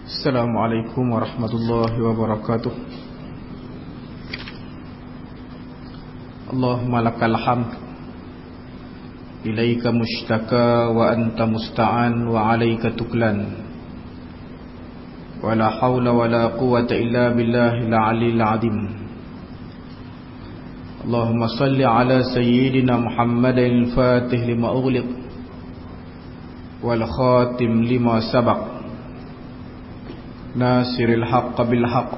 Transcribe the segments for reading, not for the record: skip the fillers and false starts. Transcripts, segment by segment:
Assalamualaikum warahmatullahi wabarakatuh. Allahumma lakal hamd, ilaika mushtaka wa anta musta'an wa alaika tuklan, wa la hawla wa la quwwata illa billahil aliyyil azim. Allahumma salli ala sayyidina Muhammadin al-fatih lima ughliq wal khatim lima sabaq, nasiril haqq bil haqq,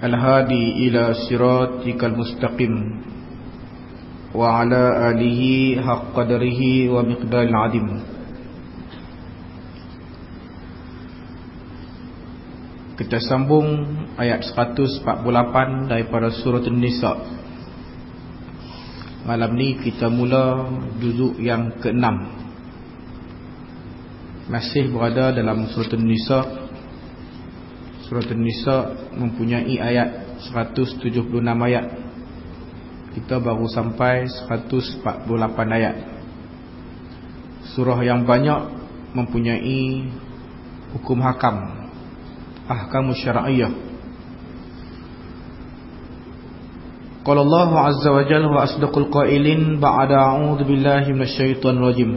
al-hadi ila siratikal mustaqim, wa ala alihi haqq qadrihi wa miqdaril azim. Kita sambung ayat 148 daripada surah An-Nisa. Malam ni kita mula juzuk yang ke-6. Masih berada dalam surah An-Nisa. Surah An-Nisa mempunyai ayat 176 ayat. Kita baru sampai 148 ayat. Surah yang banyak mempunyai hukum hakam, ahkam syar'iyyah. Qala Allah azza wa jalla wa asdaqul qailin ba'da a'udzu billahi minasyaitonir rajim.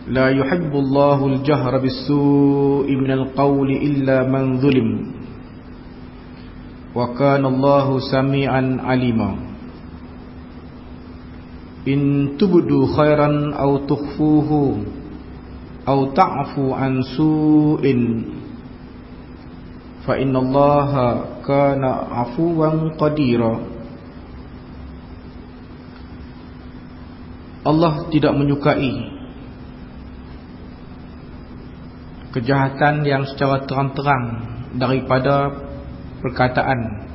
La yuhibbullahu al-jahra bis-su'i minal qawli illa man zulim, wa kana Allahu sami'an 'alima. In tubdu khairan aw tukhfuhu aw ta'fu an su'in fa innallaha kana 'afuwan qadira. Allah tidak menyukai kejahatan yang secara terang-terang daripada perkataan,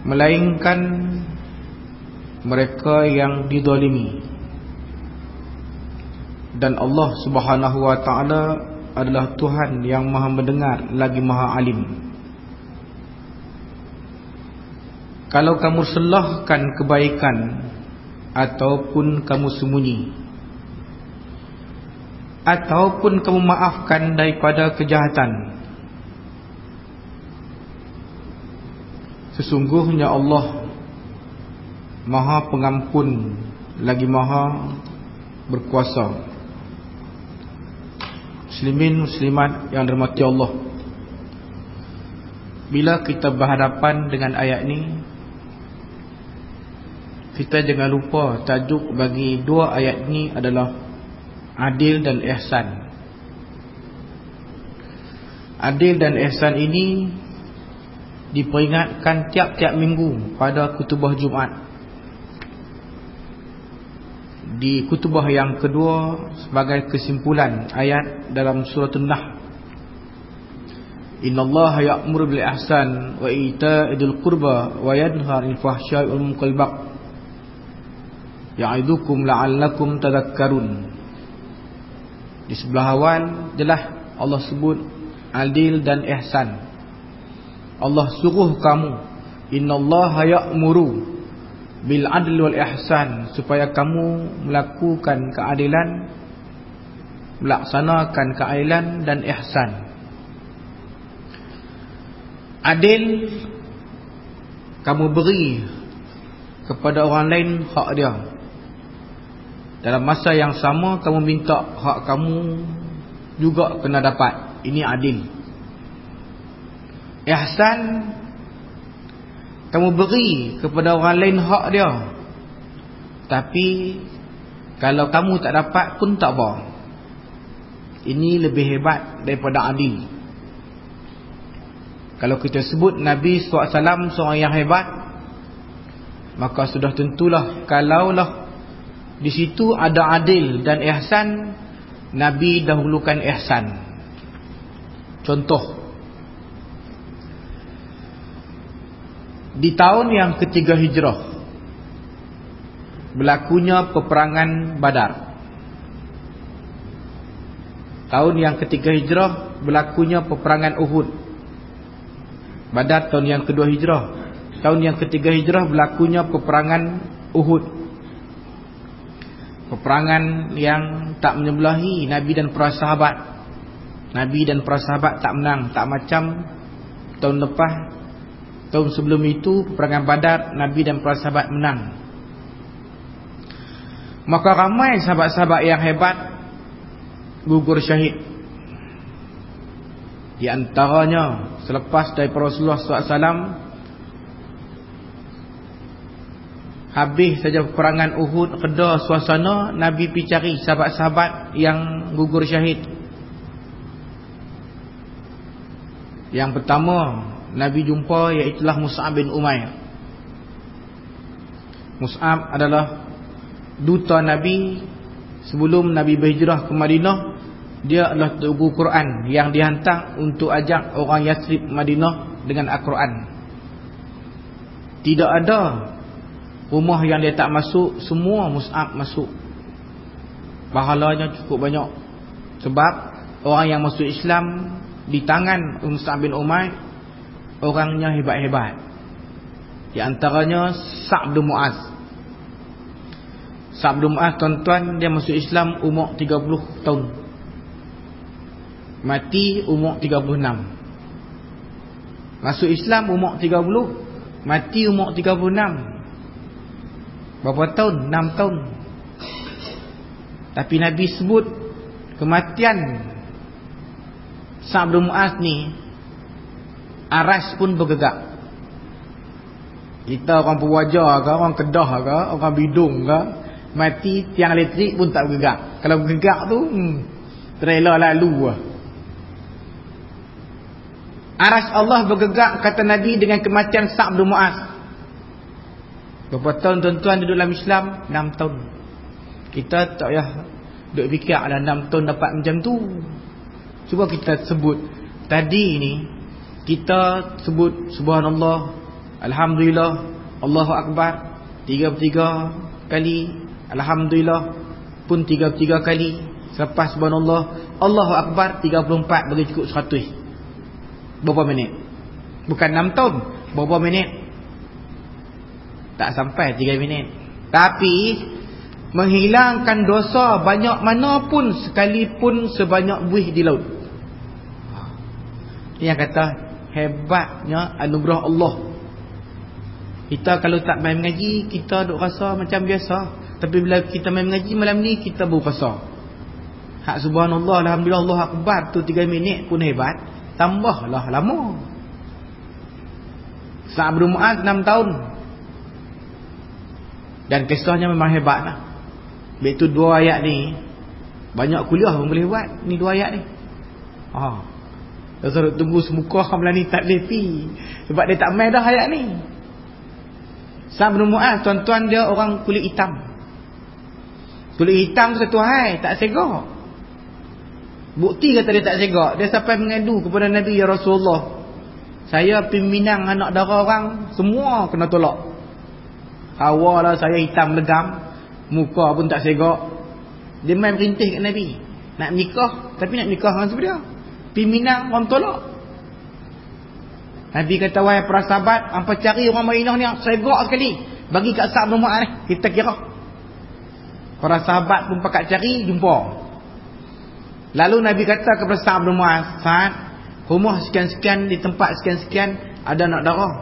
melainkan mereka yang dizalimi. Dan Allah Subhanahu wa ta'ala adalah Tuhan yang maha mendengar lagi maha alim. Kalau kamu selahkan kebaikan ataupun kamu sembunyi, ataupun kamu maafkan daripada kejahatan, sesungguhnya Allah maha pengampun lagi maha berkuasa. Muslimin muslimat yang dirahmati Allah, bila kita berhadapan dengan ayat ni, kita jangan lupa tajuk bagi dua ayat ni adalah adil dan ihsan. Adil dan ihsan ini diperingatkan tiap-tiap minggu pada khutbah Jumaat. Di khutbah yang kedua sebagai kesimpulan ayat dalam surah An-Nahl. Innallaha ya'muru bil ihsan wa ita'il qurba wa yanha 'anil fahsya'i wal munkari wal baghi ya'idukum la'allakum tadhakkarun. Di sebelah awal jelas Allah sebut adil dan ihsan. Allah suruh kamu, innallaha ya'muru bil adli wal ihsan, supaya kamu melakukan keadilan, melaksanakan keadilan dan ihsan. Adil, kamu beri kepada orang lain hak dia. Dalam masa yang sama kamu minta hak kamu juga kena dapat. Ini adil. Ihsan, kamu beri kepada orang lain hak dia, tapi kalau kamu tak dapat pun tak apa. Ini lebih hebat daripada adil. Kalau kita sebut Nabi SAW seorang yang hebat, maka sudah tentulah kalaulah di situ ada adil dan ihsan, Nabi dahulukan ihsan. Contoh, di tahun yang ketiga hijrah berlakunya peperangan Badar. Tahun yang ketiga hijrah berlakunya peperangan Uhud. Badar tahun yang kedua hijrah. Tahun yang ketiga hijrah berlakunya peperangan Uhud. Peperangan yang tak menyebelahi Nabi dan para sahabat. Nabi dan para sahabat tak menang. Tak macam tahun lepas, tahun sebelum itu peperangan Badar, Nabi dan para sahabat menang. Maka ramai sahabat-sahabat yang hebat gugur syahid. Di antaranya selepas daripada Rasulullah SAW habis saja peperangan Uhud, reda suasana, Nabi pergi cari sahabat-sahabat yang gugur syahid. Yang pertama Nabi jumpa iaitulah Mus'ab bin Umair. Mus'ab adalah duta Nabi sebelum Nabi berhijrah ke Madinah. Dia adalah guru Quran yang dihantar untuk ajak orang Yathrib Madinah dengan Al-Quran. Tidak ada rumah yang dia tak masuk, semua Mus'ab masuk. Pahalanya cukup banyak. Sebab orang yang masuk Islam di tangan Mus'ab bin Umair, orangnya hebat-hebat. Di antaranya Sa'd bin Mu'az. Sa'd bin Mu'az, tuan-tuan, dia masuk Islam umur 30 tahun. Mati umur 36. Masuk Islam umur 30, mati umur 36. Berapa tahun? 6 tahun. Tapi Nabi sebut kematian Sa'd bin Mu'az ni, aras pun bergegak. Kita orang Purwaja ke, orang Kedah ke, orang Bidung ke, mati tiang elektrik pun tak bergegak. Kalau bergegak tu trailer lalu lah. Aras Allah bergegak, kata Nabi, dengan kematian Sa'd bin Mu'az. Berapa tahun tuan-tuan duduk dalam Islam? 6 tahun. Kita tak payah duduk fikir ada 6 tahun dapat macam tu. Cuba kita sebut. Tadi ni kita sebut Subhanallah, Alhamdulillah, Allahu Akbar 33 kali, Alhamdulillah pun 33 kali. Selepas Subhanallah, Allahu Akbar 34 bagi cukup 100. Berapa minit? Bukan 6 tahun. Berapa minit? Tak sampai 3 minit. Tapi menghilangkan dosa banyak mana pun, sekalipun sebanyak buih di laut. Yang kata hebatnya anugerah Allah. Kita kalau tak main mengaji, kita duk rasa macam biasa. Tapi bila kita main mengaji malam ni, kita baru rasa hak Subhanallah, Alhamdulillah, Allah Akbar tu 3 minit pun hebat. Tambahlah lama. Sa'd bin Mu'az 6 tahun. Dan kisahnya memang hebat lah. Iaitu 2 ayat ni, banyak kuliah pun boleh buat ni 2 ayat ni. Dah suruh tunggu semuka malam ni tak boleh pi. Sebab dia tak main dah ayat ni. Sa'd bin Mu'az, tuan-tuan, dia orang kulit hitam. Kulit hitam tu satu hai, tak segak. Bukti kata dia tak segak, dia sampai mengadu kepada Nabi, ya Rasulullah, saya pimpinan anak dara orang, semua kena tolak. Awal lah saya hitam legam, muka pun tak segak. Dia main perintah kat Nabi nak nikah, tapi nak nikah dengan siapa dia? Pimpinan orang tolak. Nabi kata, wahai para sahabat, hampa cari orang Madinah ni segak sekali, bagi kat Sa'd bin Mu'az ni, kita kira. Para sahabat pun pakat cari, jumpa. Lalu Nabi kata kepada Sa'd bin Mu'az, Sa'd, rumah sekian-sekian, di tempat sekian-sekian ada anak darah.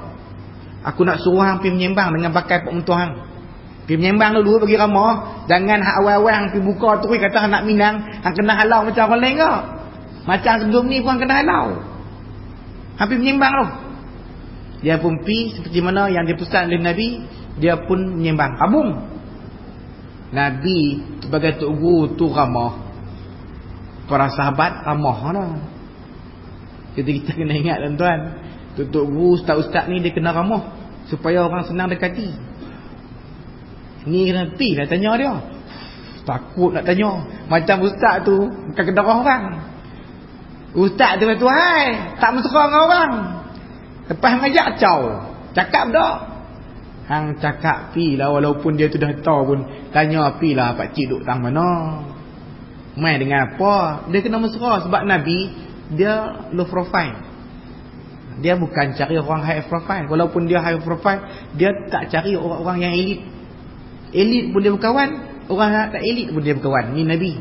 Aku nak suruh hang pergi menyembang dengan pakai pak mentua hang. Pergi menyembang dulu bagi ramah. Jangan hak awal-awal hang pergi buka tu kata hang nak minang, hang kena halau macam orang lain ke? Macam sebelum ni pun hang kena halau. Hang pergi menyembang tu. Dia pun pergi seperti mana yang dipesan oleh Nabi, dia pun menyembang. Kabung. Nabi sebagai tok guru tu ramah. Para sahabat ramah lah. Jadi kita kena ingat tuan-tuan, tok guru, ustaz-ustaz ni dia kena ramah supaya orang senang dekati. Ni kena hati lah tanya dia. Takut nak tanya. Macam ustaz tu bukan kedarah orang. Ustaz tu kata, hai, tak mesra dengan orang. Lepas ngajak caw, cakap dah. Hang cakap pi lah, walaupun dia tu dah tahu pun, tanya pi lah pak cik duk tang mana. Main dengan apa? Dia kena mesra sebab Nabi dia low profile. Dia bukan cari orang high profile. Walaupun dia high profile, dia tak cari orang-orang yang elit. Elit pun dia berkawan, orang tak elit pun dia berkawan. Ni Nabi.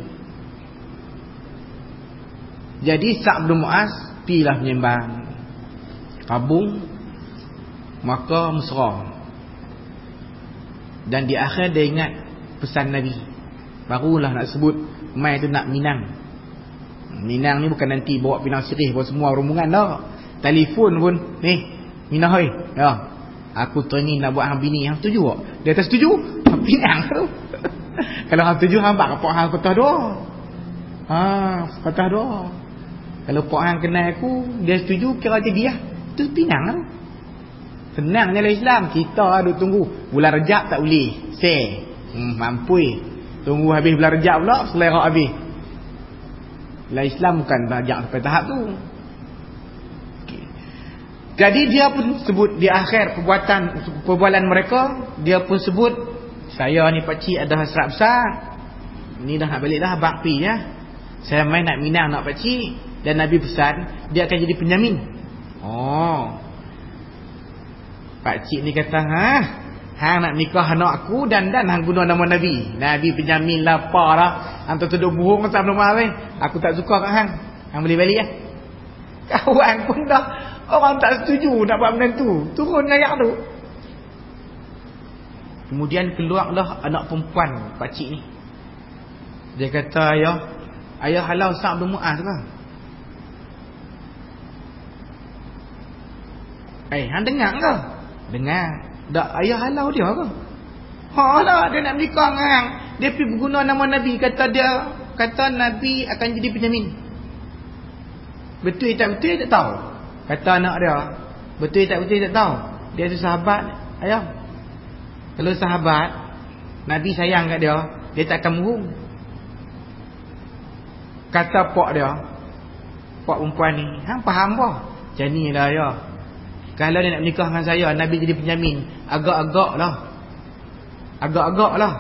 Jadi Sa'd bin Mu'az pilah menyembang tabung, maka mesra. Dan di akhir dia ingat pesan Nabi. Barulah nak sebut mai tu nak minang. Minang ni bukan nanti bawa pinang sirih bawa semua rombongan dah. Telefon pun, Minah oi. Ya. Aku teringin nak buat hang bini, hang setuju tak? Dia tak setuju, hang pinang tu. Kalau hang setuju, hang bak pak hang patah doa. Patah doa. Kalau pak hang kenal aku, dia setuju, kira jadi lah. Tu pinang tu. Senang je lah Islam. Kita duk tunggu bulan Rejab tak boleh. Mampu. Tunggu habis bulan Rejab pula, selera habis. Lah Islam bukan rajak sampai tahap tu. Jadi dia pun sebut di akhir perbualan mereka, dia pun sebut, saya ni pakcik ada hasrat besar. Ni dah nak balik dah, abang pi ya. Saya main nak minang nak pakcik, dan Nabi pesan dia akan jadi penjamin. Pakcik ni kata, hang nak nikah anak aku dan hang guna nama Nabi. Nabi penjamin lapar lah. Hang tuduh bohong tak normal weh. Aku tak suka kat hang. Hang boleh balik ya. Kawan pun dah, orang tak setuju nak buat benda tu. Turun ayat tu. Kemudian keluarlah anak perempuan pakcik ni. Dia kata, ayah halau Sa'd bin Mu'az ke? Hang dengar ke? Dengar. Dak ayah halau dia ke? Lah, dia nak menikah dengan hang. Dia pergi berguna nama Nabi, kata Nabi akan jadi penjamin. Betul tak betul tak tahu. Kata anak dia, betul tak betul tak tahu. Dia tu sahabat ayah. Kalau sahabat, Nabi sayang kat dia, dia tak akan murung. Kata pak dia, pak perempuan ni, hang faham apa? Macam ni lah ayah. Kalau dia nak menikah dengan saya, Nabi jadi penjamin. Agak-agak lah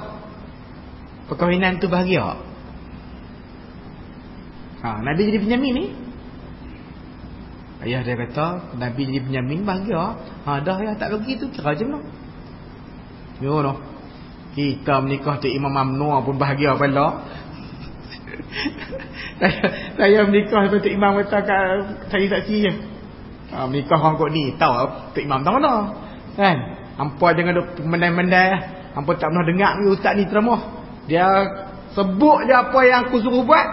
perkahwinan tu bahagia. Nabi jadi penjamin ni. Ayah dia kata Nabi jadi penjamin bahagia. Dah ya, tak begitu, kira je lah. Kita menikah tu Imam Mamnu pun bahagia pula. Saya menikah tu Imam kata saya saksi je. Menikah orang kot ni, tahu Tok Imam tahu mana kan? Hampa jangan duk mendai-mendai. Hampa tak pernah dengar ni ustaz ni ceramah. Dia sebut je apa yang aku suruh buat,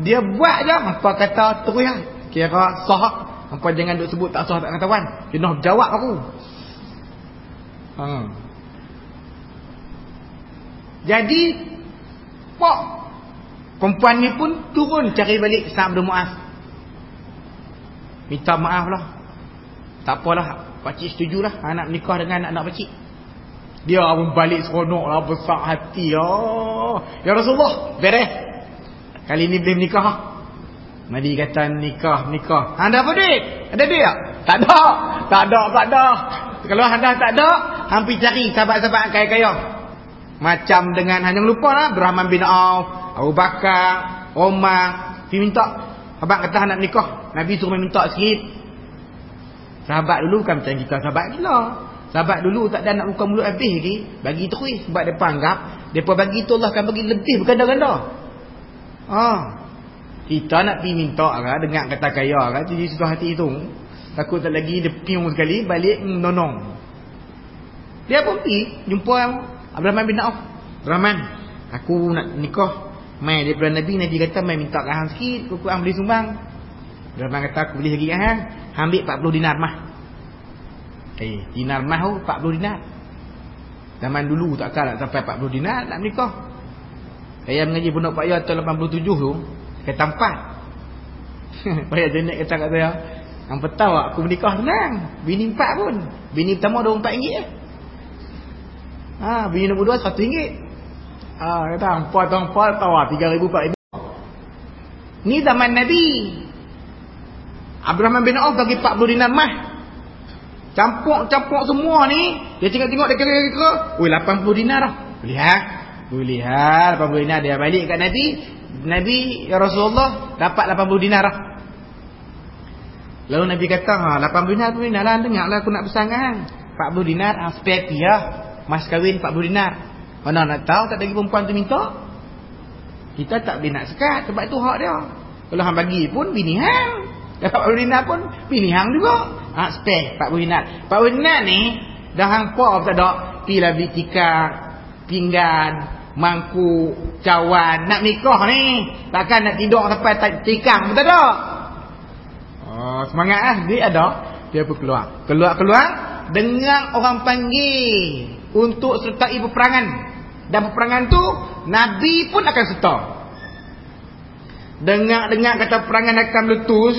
dia buat je. Hampa kata terus lah, kira sah. Hampa jangan duk sebut tak sah tak ketahuan. Dia nak jawab aku. Jadi pak perempuan ni pun turun cari balik Sa'd bin Mu'az. Minta maaf lah. Tak apalah, pakcik setujulah anak menikah dengan anak pakcik. Dia pun balik seronok lah, besar hati. Ya Rasulullah, beres. Kali ni boleh menikah. Nabi kata nikah. Anda apa duit? Ada duit tak? Tak ada. Kalau anda tak ada, hampir cari sahabat-sahabat kaya-kaya. Macam dengan, hanya lupa lah, Abdurrahman bin Auf, Abu Bakar, Umar. Pergi minta. Abang kata nak menikah, Nabi suruh minta sikit. Sahabat dulu bukan macam kita sahabat gila. Sahabat dulu tak ada nak buka mulut habis lagi, bagi terus. Sebab mereka anggap mereka bagi tu Allah akan bagi lebih berganda-ganda. Kita nak pergi minta kan, dengar kata kaya kan, jadi susah hati tu. Takut tak lagi dia piung sekali balik nonong. Dia pun pergi jumpa Abdurrahman bin Auf. Abdurrahman, aku nak nikah. Mai daripada Nabi kata mai minta kat hang sikit, aku hang boleh sumbang. Abdurrahman kata aku boleh bagi kat hang. Ambil 40 dinar mah. Dinar mah tu 40 dinar. Zaman dulu takkan nak sampai 40 dinar nak menikah. Saya mengaji Pondok Pak Yah tahun 87 tu, kata 4. Pak Yah jenis kata kat saya, hang tahu aku menikah senang. Bini 4 pun. Bini pertama RM24 je. Bini nombor 2 RM1. Kata hampa tahu 3,000 4,000. Ni zaman Nabi. Abdurrahman bin Auf bagi 40 dinar mah. Campur semua ni. Dia tengok dia kira-kira. 80 dinar dah. Boleh 80 dinar. Dia balik kat Nabi, ya Rasulullah, dapat 80 dinar dah. Lalu Nabi kata, 80 dinar lah, dengarlah aku nak pesan kan. 40 dinar, spare lah. Mas kahwin 40 dinar. Mana nak tahu tak lagi perempuan tu minta. Kita tak boleh nak sekat sebab itu hak dia. Kalau hang bagi pun bini hang. Dapat 40 dinar pun bini hang juga. Spare 40 dinar. 40 dinar ni dah hang pop tak ada. Pilah beli tikar, pinggan, mangkuk, cawan. Nak nikah ni takkan nak tidur sampai tikang pun tak ada. Semangat lah. Dia ada. Dia pun keluar. Keluar dengan orang panggil untuk sertai peperangan. Dan peperangan tu Nabi pun akan serta. Dengar kata perangan akan meletus,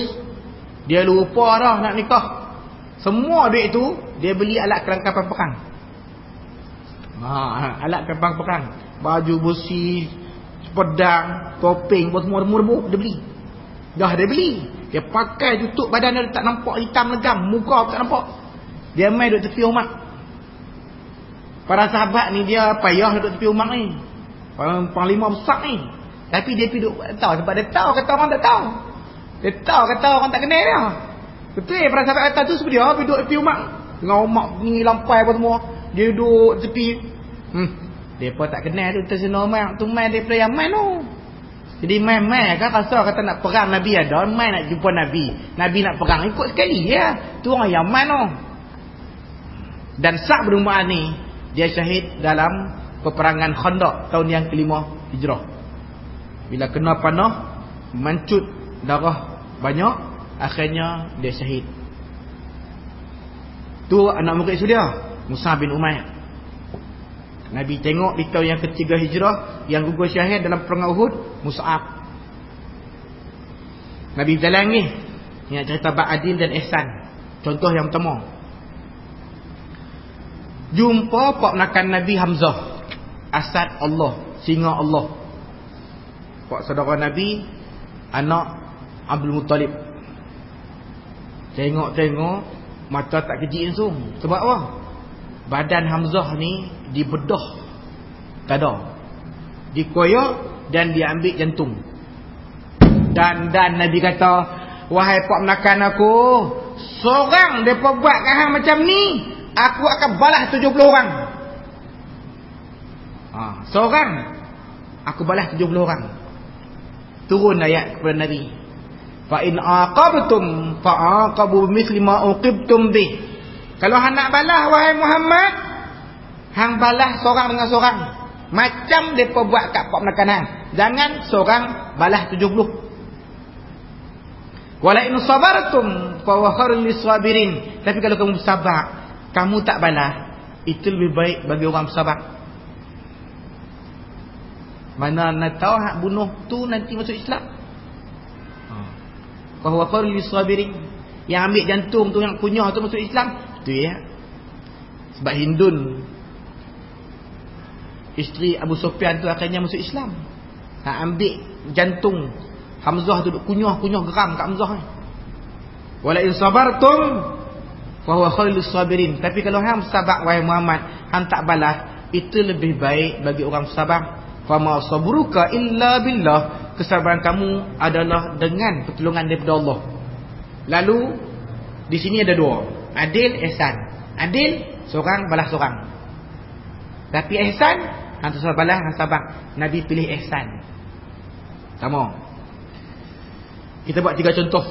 dia lupa dah nak nikah. Semua duit tu dia beli alat kelengkapan perang. Alat kelengkapan perang, baju besi, pedang, topeng, semua dia beli. Dah dia beli. Dia pakai tutup badan dia tak nampak, hitam legam, muka tak nampak. Dia main duduk tepi rumah. Para sahabat ni dia payah duduk tepi rumah ni. Panglima besar ni. Tapi dia pergi duduk tahu sebab dia tahu kata orang tak tahu. Dia tahu kata orang tak kenal dia. Betul para sahabat kata tu sebab dia pergi duduk tepi rumah. Dengan rumah ni lampai apa semua. Dia duduk tepi. Depa tak kenal tu terseno mai tu mai daripada Yaman tu. Jadi mai kan rasa kata nak perang Nabi ada, mai nak jumpa Nabi. Nabi nak perang ikut sekali ya. Tu orang Yaman tu. Dan Sa'd bin Mu'adh ni dia syahid dalam peperangan Khandaq tahun yang kelima Hijrah. Bila kena panah mancut darah banyak, akhirnya dia syahid. Tu anak murid dia Mus'ab bin Umair. Nabi tengok di tahun yang ketiga Hijrah yang gugur syahid dalam perang Uhud, Mus'ab. Nabi berjalan ni ingat cerita Ba'adil dan Ihsan. Contoh yang pertama, jumpa pak menakan Nabi Hamzah, Asad Allah, singa Allah. Pak saudara Nabi, anak Abdul Muttalib. Tengok mata tak kejik langsung. Sebab apa? Badan Hamzah ni dibedah, tak ada, dikoyak dan diambil jantung. Dan Nabi kata, wahai pak menakan aku, seorang depa buat kat hang macam ni, aku akan balas 70 orang. Seorang aku balas 70 orang. Turun ayat kepada Nabi, fa in aqabtum fa'aqabu bimithli ma uqibtum bih. Kalau hang nak balas wahai Muhammad, hang balas seorang dengan seorang macam depa buat kat pak menakan hang. Jangan seorang balas 70. Wala in sabartum fa huwa khairul lisabirin. Tapi kalau kamu bersabar, kamu tak balas, itu lebih baik bagi orang bersabar. Mana nak tahu hak bunuh tu nanti masuk Islam. Fa huwa khairul lisabirin. Yang ambil jantung tu, yang kunyah tu masuk Islam. Tu ya. Sebab Hindun, isteri Abu Sufyan tu akhirnya masuk Islam. Ambil jantung Hamzah tu, kunyah geram kat Hamzah ni. Wala in sabartum fa huwa khairul sabirin. Tapi kalau hang sabar wahai Muhammad, hang tak balas, itu lebih baik bagi orang sabar. Fa ma sabruka illa billah. Kesabaran kamu adalah dengan pertolongan daripada Allah. Lalu di sini ada dua, adil, ihsan. Adil seorang balas seorang. Tapi ihsan, hang tak balas, hang sabar. Nabi pilih ihsan. Sama. Kita buat 3 contoh.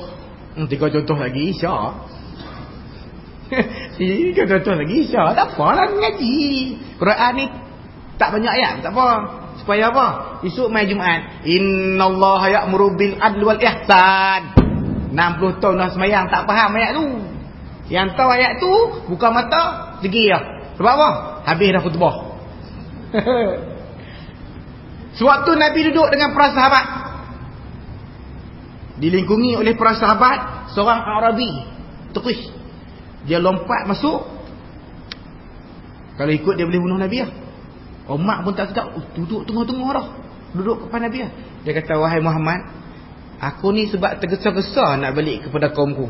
3 contoh lagi Isya. 3 contoh lagi Isya. Tak apalah mengaji. Quran ni tak banyak ayat, tak apa. Supaya apa? Esok mai Jumaat, innallaha ya'muru bil adli wal ihsan. 60 tahun dah semayang tak faham ayat tu. Yang tahu ayat tu buka mata pergi dah. Sebab apa? Habis dah khutbah. Sewaktu Nabi duduk dengan para sahabat, dilingkungi oleh para sahabat, seorang Arabi Turkish, dia lompat masuk. Kalau ikut dia boleh bunuh Nabi lah. Umar pun tak sedap, duduk tengah-tengah dah, duduk depan Nabi lah. Dia kata, wahai Muhammad, aku ni sebab tergesa-gesa nak balik kepada kaumku.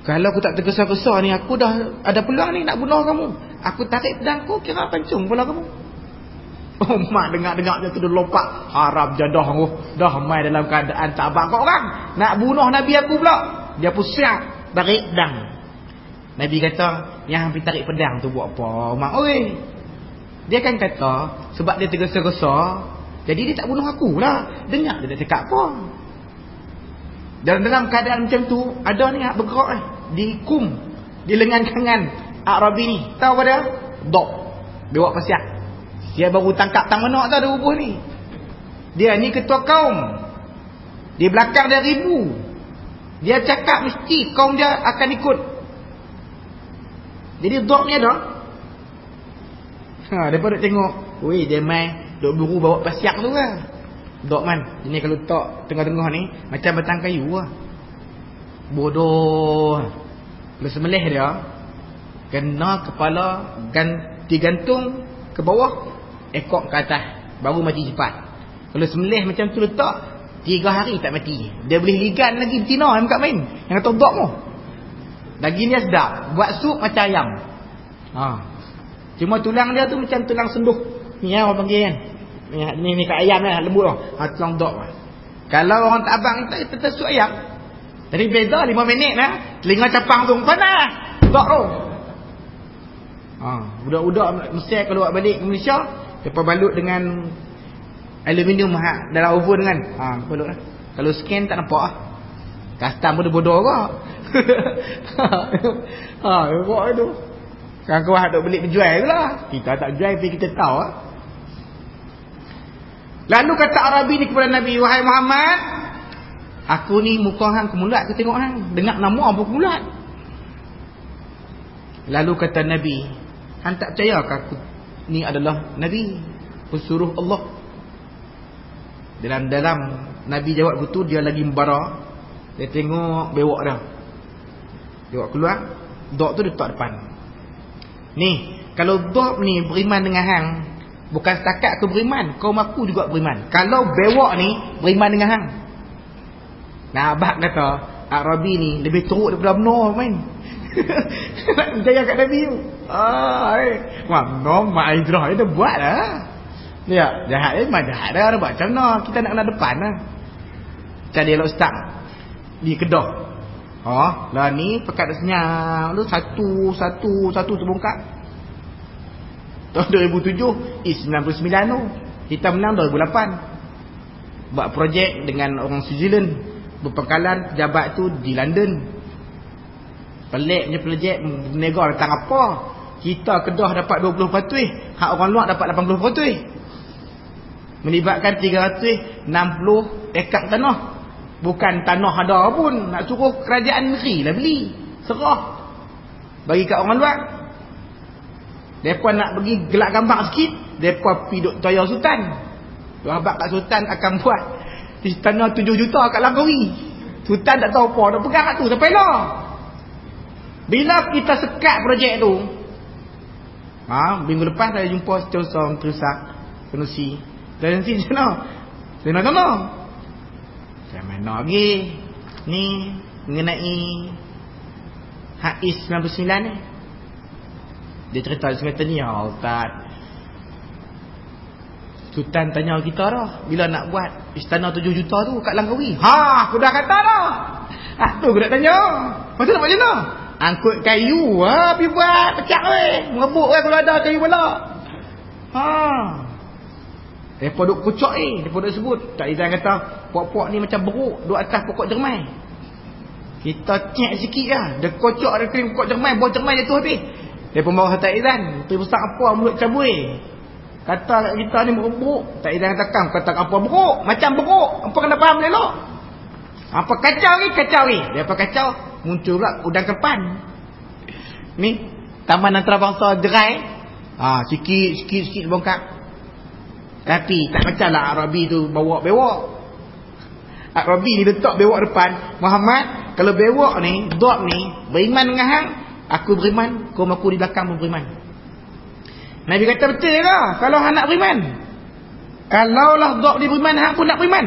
Kalau aku tak tergesa-gesa ni, aku dah ada peluang ni nak bunuh kamu. Aku tarik pedangku, kira pancung kepala kamu. Umar dengar-dengar dia tu dia lompat, harap jadah aku dah mai dalam keadaan tak abang kau orang nak bunuh Nabi aku pula. Dia pun siap tarik pedang. Nabi kata, yang hampir tarik pedang tu buat apa Umar? Oi, dia kan kata sebab dia tergesa-gesa, jadi dia tak bunuh aku lah. Dengar dia nak cakap apa. Dalam keadaan macam tu, ada ni bergerak di kum, di lengan kanan Arabi ni. Tahu apa dia? Dok. Bewak pasiak. Dia baru tangkap tang menak tau dia rubuh ni. Dia ni ketua kaum. Di belakang dia ribu. Dia cakap mesti kaum dia akan ikut. Jadi dok ni ada. Daripada tengok, weh dia main dok buru bawa pasiak tu lah. Dok man, ini kalau tak tengah-tengah ni macam batang kayu lah. Bodoh. Kalau semelih dia kena kepala digantung ke bawah, ekor ke atas, baru mati cepat. Kalau semelih macam tu letak 3 hari tak mati. Dia boleh ligan lagi betina yang kat main. Yang kata dok tu. Daging dia sedap, buat sup macam ayam. Cuma tulang dia tu macam tulang senduh. Ni orang panggil kan. Ni kat ayam lah, lembut lah. Tulang dok lah. Kalau orang tak abang kita sup ayam. Tapi beza 5 minit lah. Telinga capang tu panas. Dok tu. Budak-budak Mesir kalau buat balik ke Malaysia, lepas balut dengan aluminium dalam oven kan. Balut lah. Kalau scan tak nampak lah. Custom pun dia bodoh ke. Buat tu. Sekarang kau duk beli berjual tu lah. Kita tak jual tapi kita tahu lah. Lalu kata Arabi ni kepada Nabi, wahai Muhammad, aku ni muka hang kemulat, aku tengok hang dengar nama apa kemulat. Lalu kata Nabi, hang tak percaya ke aku ni adalah Nabi pesuruh Allah? Dalam Nabi jawab begitu, dia lagi membara. Dia tengok bewak dah. Bewak keluar, dok tu letak depan. Ni, kalau dok ni beriman dengan hang, bukan setakat aku beriman, kaum aku juga beriman. Kalau bewak ni beriman dengan hang. Nah, abang kata Arabi ni lebih teruk daripada benar main. Nak percaya kat Nabi tu. Mana mak Idrah dia buat lah. Dia jahat dia memang jahat dah. Dia buat macam mana kita nak kena depan lah. Macam dia lah ustaz di Kedah. Lah ni pekat senyap tu satu terbongkar. Tahun 2007 99 tu kita menang 2008. Buat projek dengan orang Switzerland, berpangkalan pejabat tu di London. Pelik punya projek, negara datang apa, kita Kedah dapat 20 patuih, hak orang luar dapat 80 patuih. Melibatkan 360 ekar tanah. Bukan tanah ada pun, nak suruh kerajaan negeri lah beli, serah bagi kat orang luar. Mereka nak pergi gelak gambar sikit, mereka pergi duk tanya Sultan. Sahabat kat Sultan akan buat tanah 7 juta kat Langkawi. Sultan tak tahu apa, nak pegang kat tu sampai lah. Bila kita sekat projek tu, minggu lepas saya jumpa Setiausaha Terusak Penusi. Dan nanti macam mana? Macam mana lagi ni mengenai HIS 99 ni. Dia cerita semata ni, Ustaz, Sultan tanya kita dah, bila nak buat istana 7 juta tu kat Langkawi. Aku dah kata dah. Tu aku nak tanya. Macam nak buat macam mana? Angkut kayu, pergi buat pecah merebut kalau ada kayu balak. Mereka duk kocok mereka duk sebut. Tak Izan kata pokok-pokok ni macam beruk duk atas pokok cermai. Kita cek sikit lah. Dia kocok ada krim pokok cermai, buah cermai jatuh habis. Dia pun bawa kata Izan, tu besar apa mulut cabui. Kata kita ni beruk. Tak Izan kata apa beruk? Macam beruk. Apa kena faham elok? Apa kacau ni? Dia apa kacau? Muncul pula udang kepan. Ni taman antarabangsa Jerai. Sikit bongkak. Tapi tak macam lah Arabi tu bawa bewak. Arabi ni letak bewak depan. Muhammad, kalau bewak ni, dok ni beriman dengan hang, aku beriman, kaum aku di belakang pun beriman. Nabi kata betul lah kalau hang nak beriman. Kalau lah dok dia beriman, hang pun nak beriman.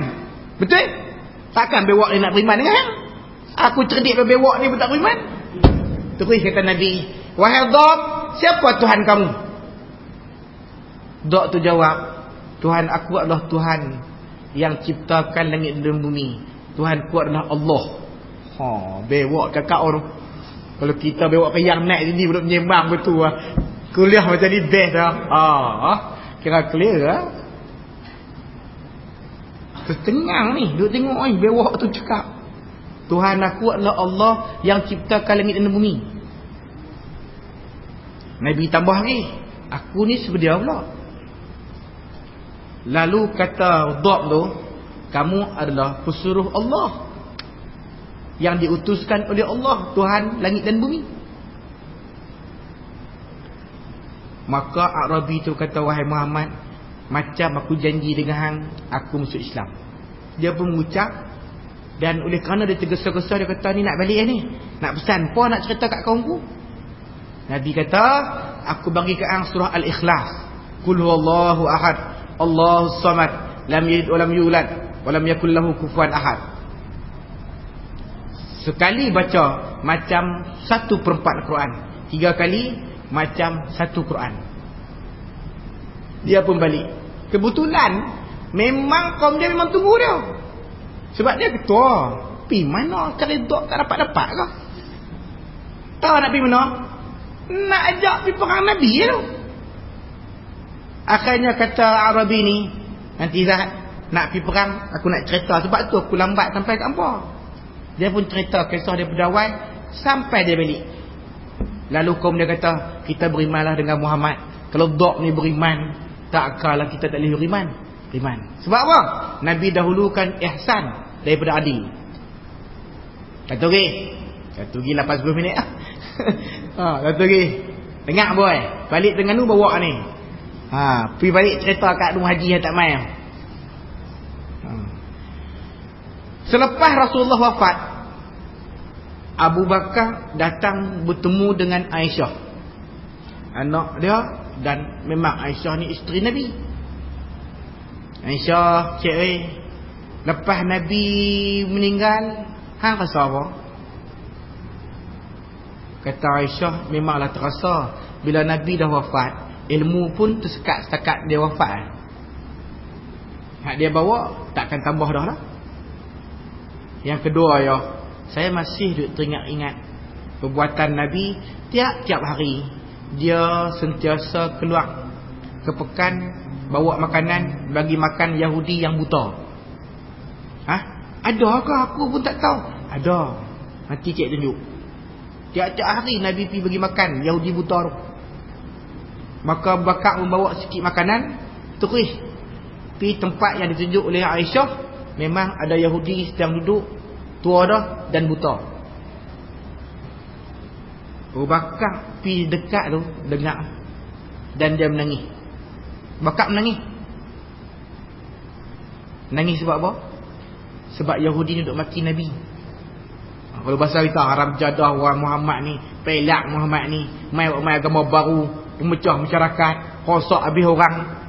Betul? Takkan bewak ni nak beriman dengan hang? Aku cerdik bewak ni pun tak beriman. Terus kata Nabi, wahai dok, siapa Tuhan kamu? Dok tu jawab, Tuhan aku adalah Tuhan yang ciptakan langit dan bumi. Tuhan ku adalah Allah. Bewak kakak orang. Kalau kita bewak payang naik sini belum menyembang betul lah. Kuliah macam ni best lah. Kira clear lah. Tertengang ni duk tengok bewak tu cakap. Tuhan aku adalah Allah yang ciptakan langit dan bumi. Nabi tambah lagi, aku ni sebedia Allah. Lalu kata Dhab tu, kamu adalah pesuruh Allah yang diutuskan oleh Allah, Tuhan langit dan bumi. Maka Arabi tu kata, wahai Muhammad, macam aku janji dengan hang, aku masuk Islam. Dia pun mengucap. Dan oleh kerana dia tergesa-gesa, dia kata, ni nak balik ni, nak pesan apa nak cerita kat kaumku. Nabi kata, aku bagi kat hang surah Al-Ikhlas. Qul huwallahu ahad, Allahus samad, lam yalid walam yulad, walam yakul lahu kufuwan ahad. Sekali baca macam 1/4 Quran, 3 kali macam 1 Quran. Dia pun balik. Kebetulan memang kaum dia memang tunggu dia. Sebab dia ketua. Pergi mana cari dok tak dapat-dapat ke? Tahu nak pergi mana? Nak ajak pergi perang Nabi tu. Akhirnya kata Arabi ni, nanti Zahid nak pergi perang, aku nak cerita. Sebab tu aku lambat sampai kat hampa. Dia pun cerita kisah dia berdawai sampai dia balik. Lalu kaum dia kata, kita berimanlah dengan Muhammad. Kalau dok ni beriman, tak kalah kita tak boleh beriman. Sebab apa? Nabi dahulukan ihsan daripada adil. Satu lagi 80 minit lah. Satu lagi. Dengar boy, balik Terengganu bawa ni. Pergi balik cerita kat rumah haji yang tak main. Selepas Rasulullah wafat, Abu Bakar datang bertemu dengan Aisyah, anak dia. Dan memang Aisyah ni isteri Nabi. Aisyah, cik lepas Nabi meninggal, hang rasa apa? Kata Aisyah, memanglah terasa bila Nabi dah wafat, ilmu pun tersekat setakat dia wafat. Hak dia bawa takkan tambah dah lah. Yang kedua, saya masih duk teringat-ingat perbuatan Nabi. Tiap-tiap hari dia sentiasa keluar ke pekan, bawa makanan, bagi makan Yahudi yang buta. Ada ke? Aku pun tak tahu. Ada. Nanti cik tunjuk. Tiap-tiap hari Nabi pergi bagi makan Yahudi buta tu. Maka Bakar membawa sikit makanan, terus pergi tempat yang ditunjuk oleh Aisyah. Memang ada Yahudi sedang duduk, tua dah dan buta. Abu Bakar pergi dekat tu, dengar, dan dia menangis. Bakar menangis. Menangis sebab apa? Sebab Yahudi ni duk maki Nabi. Kalau bahasa kita, haram jadah orang Muhammad ni, pelak Muhammad ni, mai agama baru, pemecah masyarakat, rosak habis orang.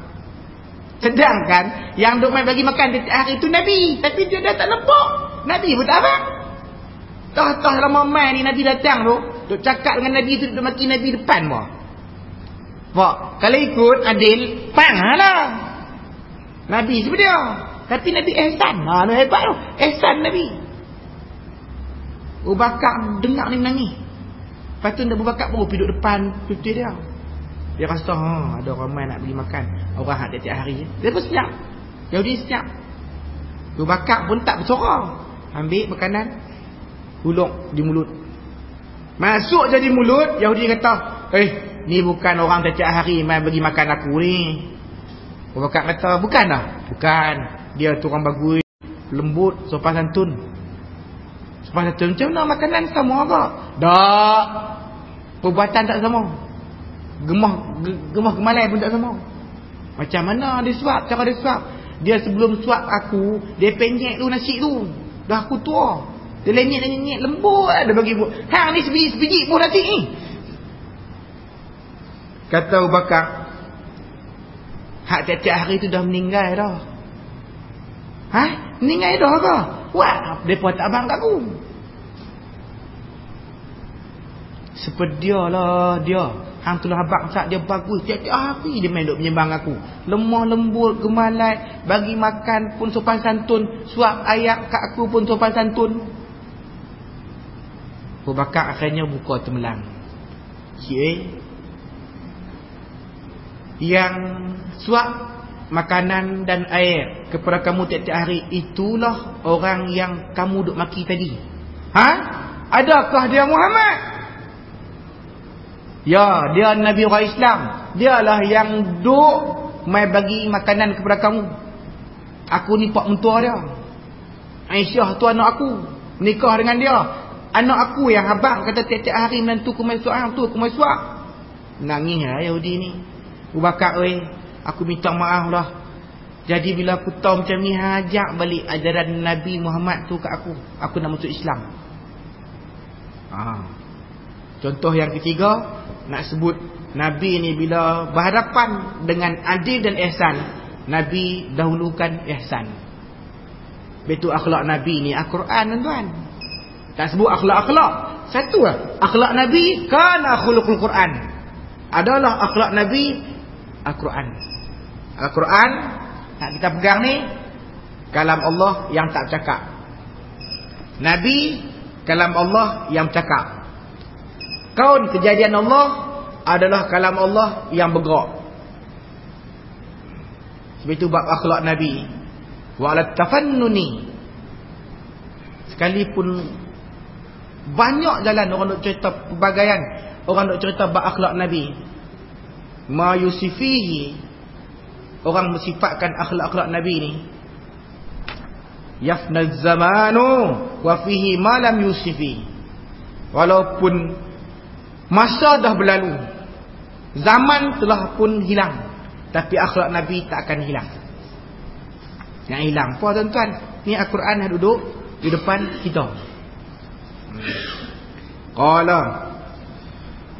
Sedangkan yang duk mai bagi makan hari tu Nabi, tapi dia dah tak nampak. Nabi pun tak apa. Tah lama mai ni Nabi datang tu, duk cakap dengan Nabi tu, duk maki Nabi depan apa. Pak, kalau ikut adil, panglah. Nabi sebenarnya. Tapi Nabi ihsan. Nah, hebat tu. Ihsan Nabi. Abu Bakar dengar ni menangis. Lepas tu Abu Bakar baru pergi duduk depan putih dia. Dia rasa ada ramai nak beli makan. Orang hak tiap hari. Dia pun siap. Yahudi siap. Abu Bakar pun tak bersorang. Ambil makanan, huluk di mulut. Masuk je di mulut, Yahudi kata, ni bukan orang tiap hari mai bagi makan aku ni. Abu Bakar kata, bukan lah. Bukan. Dia tu orang bagus, lembut, sopan santun. Sopan santun macam mana makanan sama apa? Tak. Perbuatan tak sama. Gemah gemalai pun tak sama. Macam mana dia suap, cara dia suap. Dia sebelum suap aku, dia penyek tu nasi tu. Dah aku tua. Dia lenyek lembut ada bagi ibu. Hang ni sebiji pun nasi ni. Kata Abu Bakar, hak tiap-tiap hari tu dah meninggal dah. Meninggal dah ke? Wah, mereka tak abang kat aku. Sepedialah dia. Hang tu lah abang saat dia bagus. Tiap-tiap hari dia main duk menyembang aku. Lemah lembut, gemalat, bagi makan pun sopan santun, suap ayak kat aku pun sopan santun. Abu Bakar akhirnya buka temelang. Yang suap makanan dan air kepada kamu tiap-tiap hari, itulah orang yang kamu duk maki tadi. Adakah dia Muhammad? Ya, dia Nabi orang Islam. Dialah yang duk mai bagi makanan kepada kamu. Aku ni pak mentua dia. Aisyah tu anak aku. Nikah dengan dia. Anak aku yang abang kata tiap-tiap hari menantu ku mai suap, tu aku mai suap. Nangis lah Yahudi ni. Abu Bakar, aku minta maaf lah. Jadi bila aku tahu macam ni, ajak balik ajaran Nabi Muhammad tu kat aku. Aku nak masuk Islam. Contoh yang ketiga, nak sebut Nabi ni bila berhadapan dengan adil dan ihsan, Nabi dahulukan ihsan. Betul akhlak Nabi ni Al-Quran, tuan-tuan. Tak sebut akhlak-akhlak. Satu lah. Akhlak Nabi kana khuluqul Quran. Adalah akhlak Nabi Al-Quran. Al-Quran nak kita pegang ni kalam Allah yang tak bercakap. Nabi kalam Allah yang bercakap. Kaun kejadian Allah adalah kalam Allah yang bergerak. Sebab itu bab akhlak Nabi. Wa ala tafannuni. Sekalipun banyak jalan orang nak cerita pelbagaian, orang nak cerita bab akhlak Nabi. Ma yusifihi, orang mensifatkan akhlak-akhlak Nabi ni. Yafna zamanu wa fihi ma lam yusifi. Walaupun masa dah berlalu, zaman telah pun hilang, tapi akhlak Nabi tak akan hilang. Yang hilang apa tuan-tuan? Ni Al-Quran yang duduk di depan kita. Qala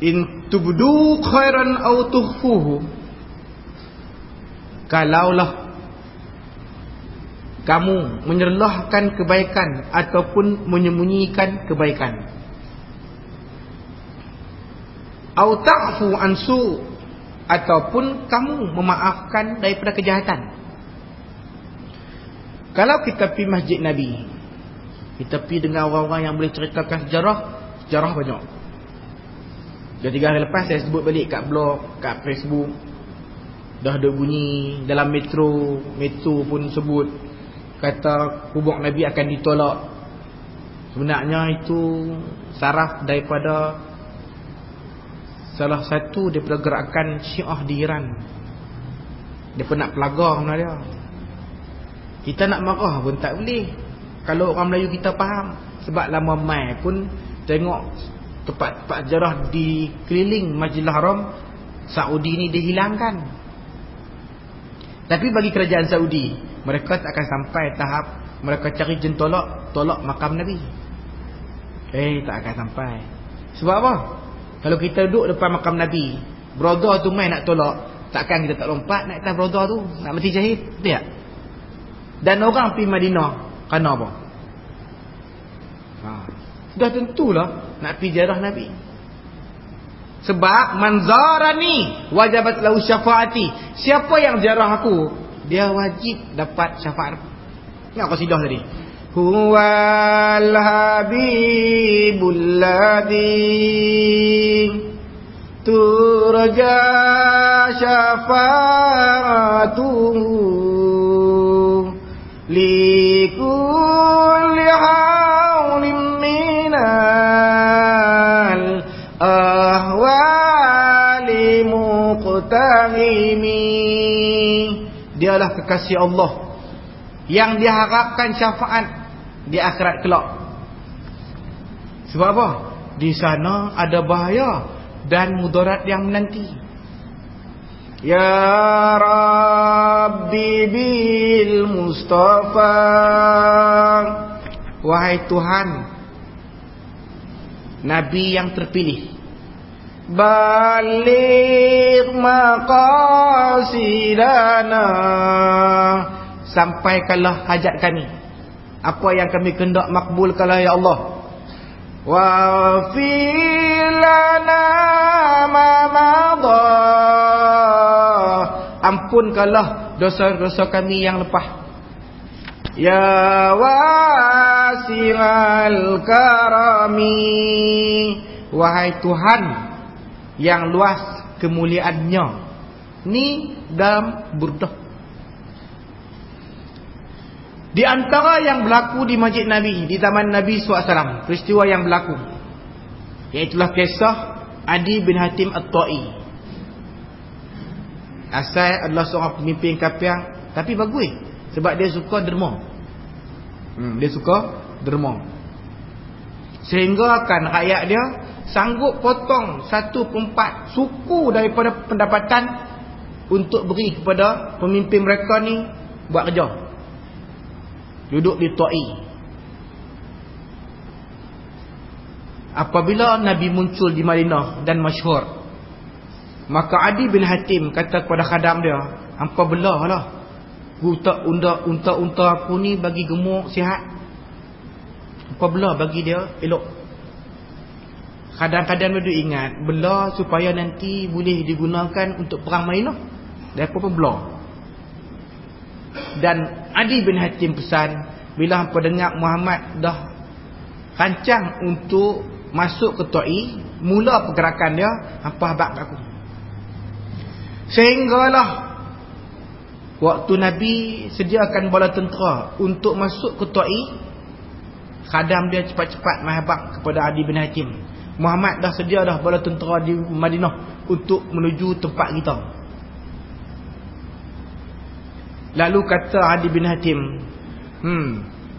in tubdu khairan aw tukhfuhu. Kalaulah kamu menyerlahkan kebaikan ataupun menyembunyikan kebaikan, au ta'fu an su, ataupun kamu memaafkan daripada kejahatan. Kalau kita pergi masjid Nabi, kita pergi dengan orang-orang yang boleh ceritakan sejarah banyak. Dah 3 hari lepas saya sebut balik kat blog, kat Facebook. Dah ada bunyi dalam metro pun sebut kata kubur Nabi akan ditolak. Sebenarnya itu saraf daripada salah satu daripada gerakan Syiah di Iran. Dia pun nak pelagar benda dia. Kita nak marah pun tak boleh. Kalau orang Melayu kita faham. Sebab lama mai pun tengok tempat-tempat sejarah di keliling Masjidil Haram Saudi ni dihilangkan. Tapi bagi kerajaan Saudi, mereka tak akan sampai tahap mereka cari jen tolak makam Nabi. Tak akan sampai. Sebab apa? Kalau kita duduk depan makam Nabi, brother tu main nak tolak, takkan kita tak lompat nak atas brother tu, nak mati syahid, tak? Dan orang pergi Madinah kerana apa? Sudah tentulah nak pergi ziarah Nabi. Sebab manzarani wajabat lahu syafaati. Siapa yang ziarah aku, dia wajib dapat syafaat. Ingat qasidah tadi. Huwal habibul ladzi turja syafaatuhu likulli hawlim minal ahwali muqtahimi. Dialah kekasih Allah yang diharapkan syafaat di akhirat kelak. Sebab apa? Di sana ada bahaya dan mudarat yang menanti. Ya Rabbi bil Mustafa, wahai Tuhan Nabi yang terpilih, baligh maqasidana, sampaikanlah hajat kami, apa yang kami kehendak makbulkanlah ya Allah. Wa filana ma madha, ampunkanlah dosa-dosa kami yang lepas. Ya wasi'al karami, wahai Tuhan yang luas kemuliaannya. Ni dalam Burdah. Di antara yang berlaku di Masjid Nabi di zaman Nabi SAW, peristiwa yang berlaku, iaitulah kisah Adi bin Hatim At-Ta'i. Asal adalah seorang pemimpin kafir, tapi bagus sebab dia suka derma. Dia suka derma. Sehingga kan rakyat dia sanggup potong 1/4 suku daripada pendapatan untuk beri kepada pemimpin mereka ni buat kerja. Duduk di Ta'i. Apabila Nabi muncul di Madinah dan masyhur, maka Adi bin Hatim kata kepada khadam dia, "Hampa belah lah. Unta aku ni bagi gemuk sihat. Hampa belah bagi dia elok." Kadang-kadang dia ingat belah supaya nanti boleh digunakan untuk perang Madinah. Dia pun belah. Dan Adi bin Hatim pesan, bila hampa dengar Muhammad dah rancang untuk masuk ke Ta'i, mula pergerakan dia, hampa habaq kat aku. Sehinggalah waktu Nabi sediakan bala tentera untuk masuk ke Ta'i, khadam dia cepat-cepat menghabaq kepada Adi bin Hatim, Muhammad dah sedia dah bala tentera di Madinah untuk menuju tempat kita. Lalu kata Adi bin Hatim,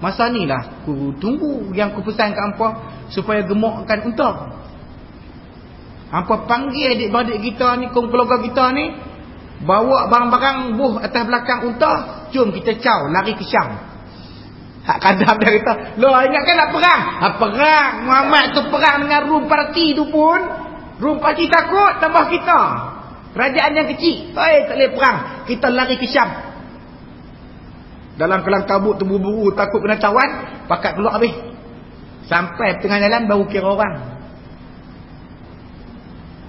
masa ni lah aku tunggu yang aku pesan kat hampa supaya gemukkan unta. Hampa panggil adik-beradik kita ni, kaum keluarga kita ni, bawa barang-barang buh atas belakang unta, jom kita caw, lari ke Syam. Hak kadam dia kata, loh ingatkan nak perang? Perang, Muhammad tu perang dengan Rum parti tu pun, Rum parti takut tambah kita. Kerajaan yang kecil, tak boleh perang, kita lari ke Syam. Dalam kelang kabut terburu-buru, takut kena tawan, pakat keluar habis. Sampai tengah jalan baru kira orang.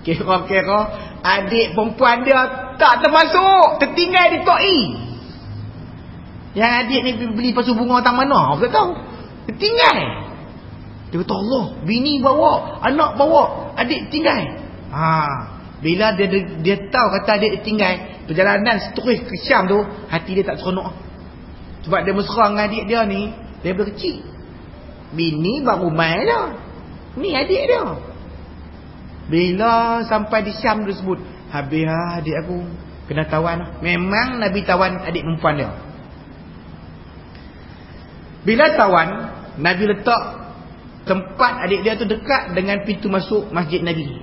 Kira-kira adik perempuan dia tak termasuk, tertinggal di Ta'i. Yang adik ni beli pasu bunga tang mana, aku tak tahu. Tertinggal. Dia kata, Allah, bini bawa, anak bawa, adik tinggal. Bila dia tahu kata adik tinggal, perjalanan seterus ke Syam tu, hati dia tak seronok. Sebab dia mesra dengan adik dia ni daripada kecil. Bini baru main dah, ni adik dia. Bila sampai di Syam dia sebut, habis adik aku kena tawan. Memang Nabi tawan adik perempuan dia. Bila tawan, Nabi letak tempat adik dia tu dekat dengan pintu masuk masjid Nabi.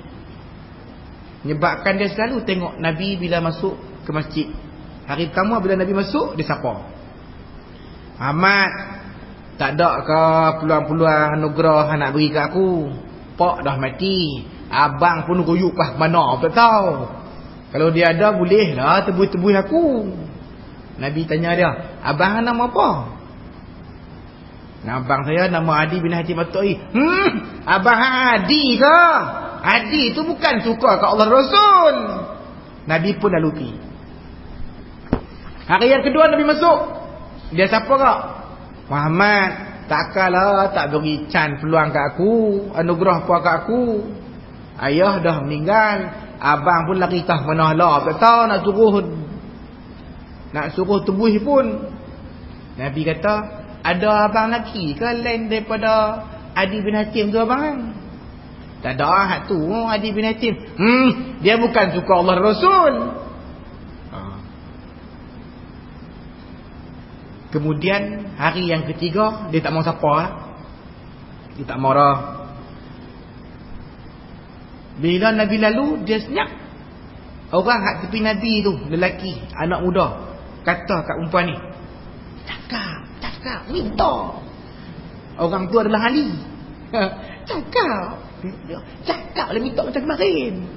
Menyebabkan dia selalu tengok Nabi bila masuk ke masjid. Hari pertama bila Nabi masuk, dia sapa, Ahmad, tak ada ke peluang-peluang anugerah nak beri kat aku? Pak dah mati, abang pun ruyuk lah mana tak tahu. Kalau dia ada boleh lah tebuih-tebuih aku. Nabi tanya dia, abang nama apa? Abang saya nama Adi bin Hatim At-Ta'i. Abang Adi ke? Adi tu bukan suka kat Allah Rasul. Nabi pun dah lupi. Hari yang kedua Nabi masuk, dia siapa kak? Muhammad, takkanlah tak beri can peluang kat aku, anugerah apa kat aku. Ayah dah meninggal, abang pun lari tah mana lah, tak tahu nak suruh tubuh pun. Nabi kata, ada abang lelaki ke lain daripada Adi bin Hatim tu abang? Tak ada, hak tu Adi bin Hatim. Dia bukan suka Allah Rasul. Kemudian hari yang ketiga, dia tak mau siapa lah. Dia tak marah. Bila Nabi lalu, dia senyap. Orang hak tepi Nabi tu, lelaki, anak muda, kata kat perempuan ni, cakap, minta. Orang tu adalah Ali. Cakap lah minta macam kemarin.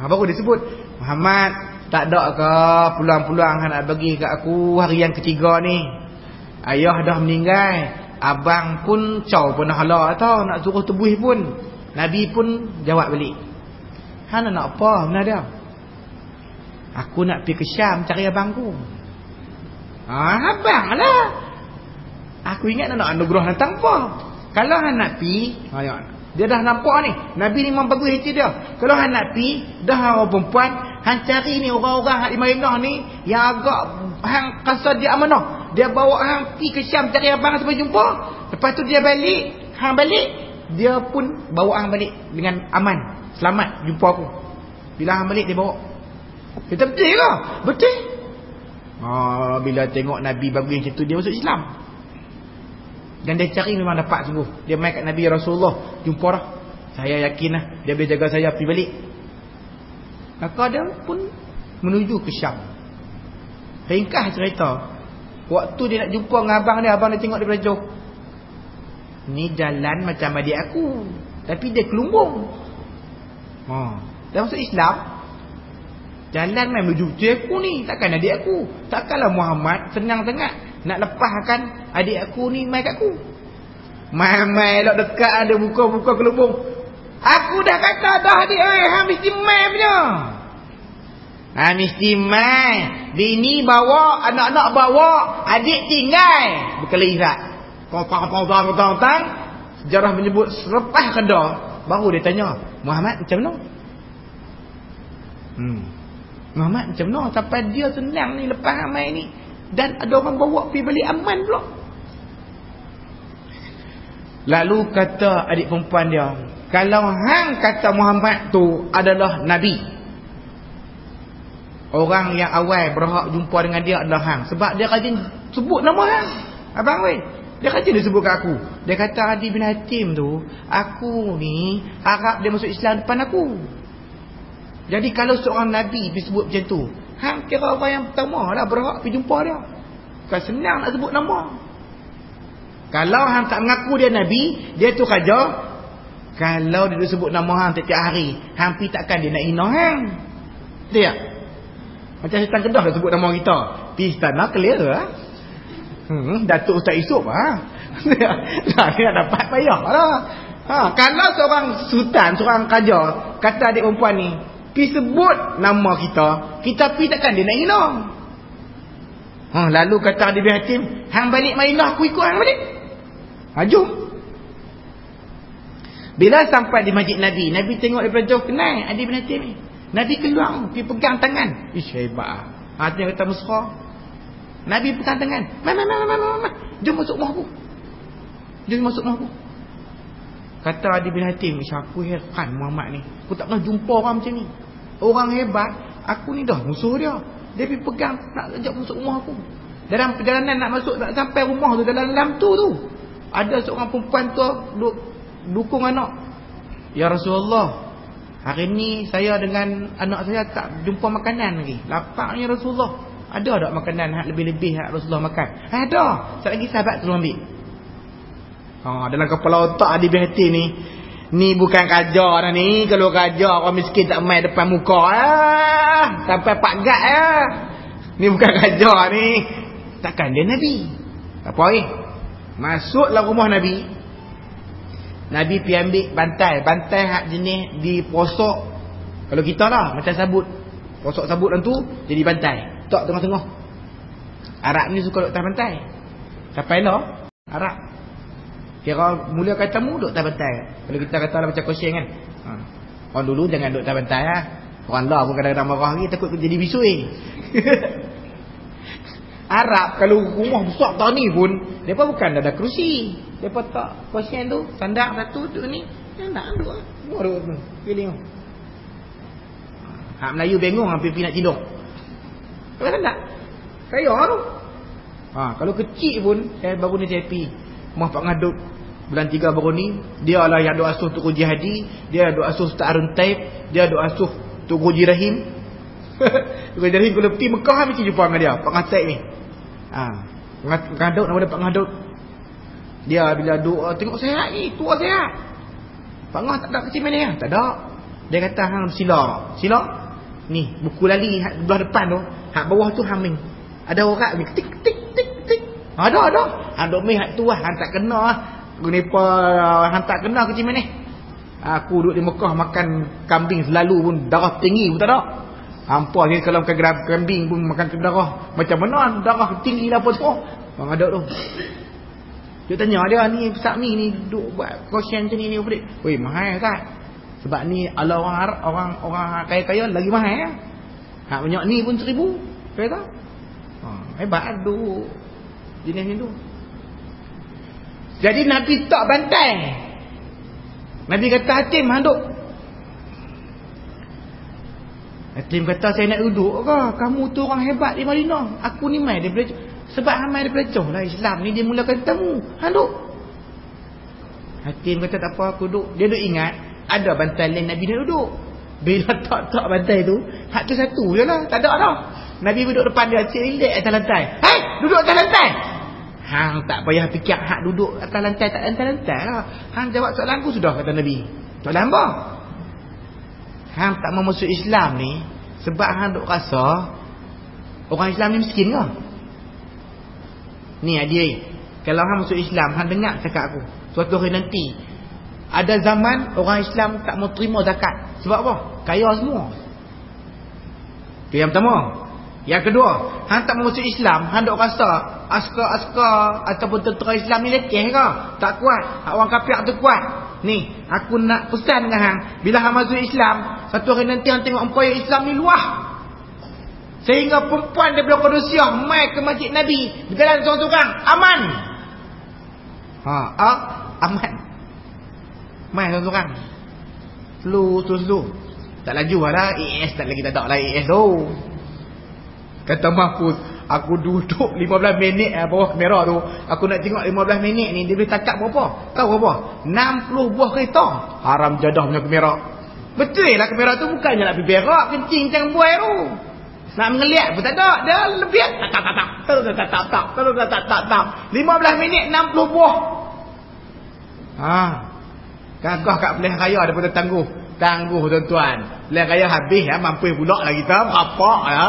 Baru dia sebut, Muhammad, tak ada ke peluang-peluang nak bagi kat aku hari yang ketiga ni? Ayah dah meninggal, abang pun caw pun hala tau, nak suruh tubuh pun. Nabi pun jawab balik, hana nak apa benar dia? Aku nak pergi ke Syam cari abangku. Abang lah. Aku ingat nak anugerah datang apa. Kalau han nak pergi, dia dah nampak ni, Nabi ni memang bagus hati dia. Kalau han nak pergi, dah orang perempuan, han cari ni orang-orang hak di Madinah ni yang agak hang rasa dia amanah. dia bawa hang pergi ke Syam cari abang sampai jumpa. Lepas tu dia balik, hang balik, dia pun bawa hang balik dengan aman, selamat jumpa aku. Bila hang balik dia bawa. Kita betul ke? Betul. Bila tengok Nabi bagus macam tu, dia masuk Islam. Dan dia cari memang dapat sungguh. Dia mai kat Nabi Rasulullah, jumpa dah. Saya yakin lah dia boleh jaga saya pergi balik. Maka dia pun menuju ke Syam. Ringkas cerita, waktu dia nak jumpa dengan abang dia tengok daripada jauh. Ni jalan macam adik aku, tapi dia kelumbung. Dia masuk Islam. Jalan main menuju aku ni, takkan adik aku. Takkanlah Muhammad senang sangat nak lepaskan adik aku ni mai kat aku. Mai elok dekat ada buka-buka kelumbung. Aku dah kata dah adik hang mesti mai punya. Mesti mai. Bini bawa, anak-anak bawa, adik tinggal. Berkelirat. Tang. Sejarah menyebut selepas kedah, baru dia tanya, Muhammad macam mana? Muhammad macam mana sampai dia senang ni lepas amai ni, dan ada orang bawa pergi balik aman pula. Lalu kata adik perempuan dia, kalau hang kata Muhammad tu adalah Nabi, orang yang awal berhak jumpa dengan dia adalah hang. Sebab dia rajin sebut nama hang. Abang weh, dia rajin dia sebut kat aku. Dia kata Adi bin Hatim tu, aku ni harap dia masuk Islam depan aku. Jadi kalau seorang Nabi disebut macam tu, hang kira orang yang pertama lah berhak pergi jumpa dia. Kan senang nak sebut nama. Kalau hang tak mengaku dia Nabi, dia tu raja. Kalau dia sebut nama hang tiap-tiap hari, hang pergi takkan dia nak hina hang. Betul tak? Macam Setan Kedah dah sebut nama kita. Pergi istana clear lah. Datuk Ustaz Yusof lah. Dia nak dapat payah lah. Kalau seorang sultan, seorang raja kata adik perempuan ni, pergi sebut nama kita, kita pergi takkan dia nak hina. Lalu kata Adi bin Hatim, hang balik mainlah, aku ikut hang balik. Jom. Bila sampai di masjid Nabi, Nabi tengok daripada jauh, kenal Adi bin Hatim ni. Nabi keluar, pergi pegang tangan. Hebat. Dia kata mesra. Nabi pegang tangan. Jom masuk rumah aku. Jom masuk rumah aku. Kata Adi bin Hatim, aku heran Muhammad ni. Aku tak pernah jumpa orang macam ni. Orang hebat. Aku ni dah musuh dia. Dia pergi pegang, nak ajak masuk rumah aku. Dalam perjalanan nak masuk, nak sampai rumah tu, dalam tu ada seorang perempuan tu dukung anak. Ya Rasulullah, hari ni saya dengan anak saya tak jumpa makanan lagi. Lapar ni Rasulullah. Ada tak makanan hak lebih-lebih hak Rasulullah makan? Ada. Sekejap lagi sahabat tolong ambil. Dalam kepala otak Adi bin Hatim ni bukan raja dah ni. Kalau raja orang miskin tak main depan muka sampai pagat ni bukan raja ni. Takkan dia Nabi. Tak apa masuklah rumah Nabi. Nabi pergi ambil bantai hak jenis di posok. Kalau kita lah macam sabut, posok sabut tu jadi bantai, tak tengah-tengah. Arab ni suka duduk atas bantai. Sampai lah Arab kira mula katamu duduk atas bantai. Kalau kita kata lah macam kosong kan, orang dulu jangan duduk atas bantai lah. Orang lah pun kadang-kadang marah lagi, takut jadi bisui. Arab kalau rumah besar tahun ni pun mereka bukan ada kerusi, mereka tak kosong tu, sandak satu tu ni, nak duduk duduk feeling. Hak Melayu bengong hampir pergi nak tidur. Kalau sandak kaya tu. Kalau kecil pun, saya baru ni saya pergi rumah Pak Ngadut bulan 3 baru ni. Dia lah yang duk asuh Tok Haji Hadi, dia duk asuh Ustaz Arun Taib, dia duk asuh Tok Haji Rahim. Tok Haji Rahim kalau pergi Mekah mesti jumpa dengan dia, Pak Ngadut ni. Ngadut nama dia Pak Ngadut. Dia bila duk tengok sehat ni, tua sehat. Pak Ngah tak ada kecil mana? Tak ada. Dia kata hang sila ni buku lali hak belah depan tu, hak bawah tu haming. Ada orang ni tik tik tik tik. Ada. Hang duk mai hak tu hang tak kena gunipa hang tak kena kecil mana. Aku duduk di Mekah makan kambing selalu pun darah tinggi pun tak ada. Hampa ni kalau makan kambing pun makan darah. Macam mana darah tinggi lah apa tu? Bang ada tu. Dia tanya dia ni Sakmi ni duduk buat kosyen macam ni apa dia? Weh mahal tak? Sebab ni ala orang Arab, orang kaya-kaya lagi mahal. Hak banyak ni pun 1,000. Kaya tak? Hebat tu. Jenis ni tu. Jadi Nabi tak bantai. Nabi kata, Hatim handuk. Hatim kata, saya nak duduk ke? Kamu tu orang hebat di Madinah. Aku ni mai daripada, sebab ramai daripada jauh lah Islam ni dia mulakan temu. Handuk. Hatim kata, tak apa, aku duduk. Dia duduk ingat ada bantai lain Nabi nak duduk. Bila tak bantai tu, hak tu satu je lah, tak ada dah. Nabi duduk depan dia, cik relax atas lantai. Hai, duduk atas lantai. Hang tak payah fikir hak duduk atas lantai tak atas lantai lah. Hang jawab soalan aku sudah, kata Nabi. Soalan apa? Hang tak mau masuk Islam ni sebab hang duk rasa orang Islam ni miskin ke? Ni adik, kalau hang masuk Islam, hang dengar cakap aku. Suatu hari nanti ada zaman orang Islam tak mau terima zakat. Sebab apa? Kaya semua. Itu yang pertama. Yang kedua, hang tak mau masuk Islam, hang duk rasa askar-askar ataupun tentera Islam ni lekeh ke? Tak kuat. Orang kafir tu kuat. Ni, aku nak pesan dengan hang, bila hang masuk Islam, satu hari nanti hang tengok empayar Islam ni luah. Sehingga perempuan daripada Qadisiyah mai ke masjid Nabi, berjalan seorang-seorang, aman. Aman. Mai seorang-seorang. Slow. Tak laju lah. AS tak lagi, tak ada lah AS tu. Kata Mahfuz, aku duduk 15 minit bawah kamera tu. Aku nak tengok 15 minit ni dia boleh takap berapa? Tahu berapa? 60 buah kereta. Haram jadah punya kamera. Betul lah kamera tu bukannya nak pergi berak kencing macam buai tu. Nak mengeliat pun tak ada. Dia lebih tak. 15 minit 60 buah. Gagah kat pilihan raya daripada tangguh tuan-tuan. Pilihan raya habis ya, mampu pula lah kita. Berapa ya.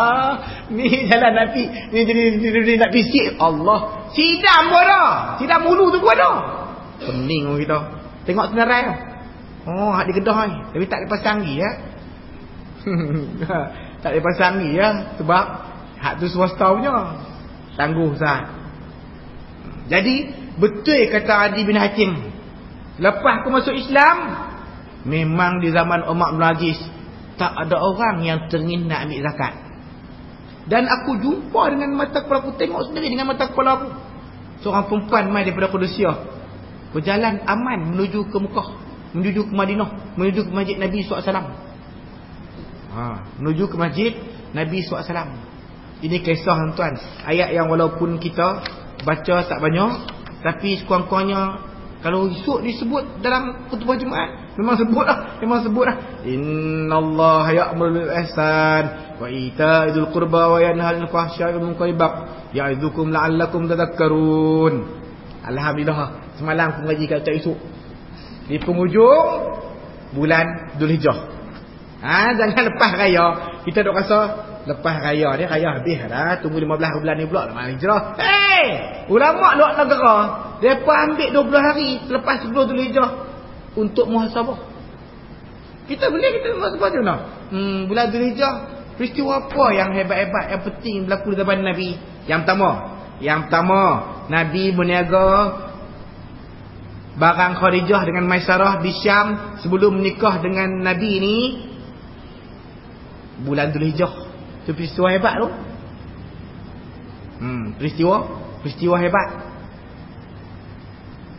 Ni jalan Nabi. Ni jadi nak bisik. Allah. Sidam pun ada. Sidam mulu tu pun ada. Pening kita. Tengok senarai. Hak di Kedah ni. Tapi tak lepas canggih ya. Tak lepas canggih ya. Sebab hak tu swasta punya. Tangguh sah. Jadi betul kata Adi bin Hatim. Lepas aku masuk Islam, memang di zaman Umar bin Aziz tak ada orang yang teringin nak ambil zakat. Dan aku jumpa dengan mata kepala aku, tengok sendiri dengan mata kepala aku, seorang perempuan mai daripada Qadisiyah berjalan aman menuju ke Mekah, menuju ke Madinah, menuju ke masjid Nabi SAW. Menuju ke masjid Nabi SAW. Ini kisah tuan-tuan. Ayat yang walaupun kita baca tak banyak, tapi sekurang-kurangnya kalau esok disebut dalam khutbah Jumaat, memang sebut lah. Innallaha ya'muru bil ihsan wa ita'il qurba wa yanha 'anil fahsya'i wal munkari ya'idzukum la'allakum tadhakkarun. Alhamdulillah, semalam aku ngaji kat esok. Di penghujung bulan Zulhijjah. Jangan lepas raya. Kita duk rasa lepas raya ni, raya habis dah. Tunggu 15 bulan ni pula nak hijrah. Ulama luar negara, mereka ambil 20 hari selepas 10 Zulhijjah untuk muhasabah. Kita muhasabah je nak. Bulan Zulhijjah, peristiwa apa yang hebat-hebat, yang penting berlaku di zaman Nabi? Yang pertama, Nabi berniaga barang Khadijah dengan Maisarah di Syam sebelum menikah dengan Nabi ni. Bulan Zulhijjah. Itu peristiwa hebat tu. Peristiwa hebat.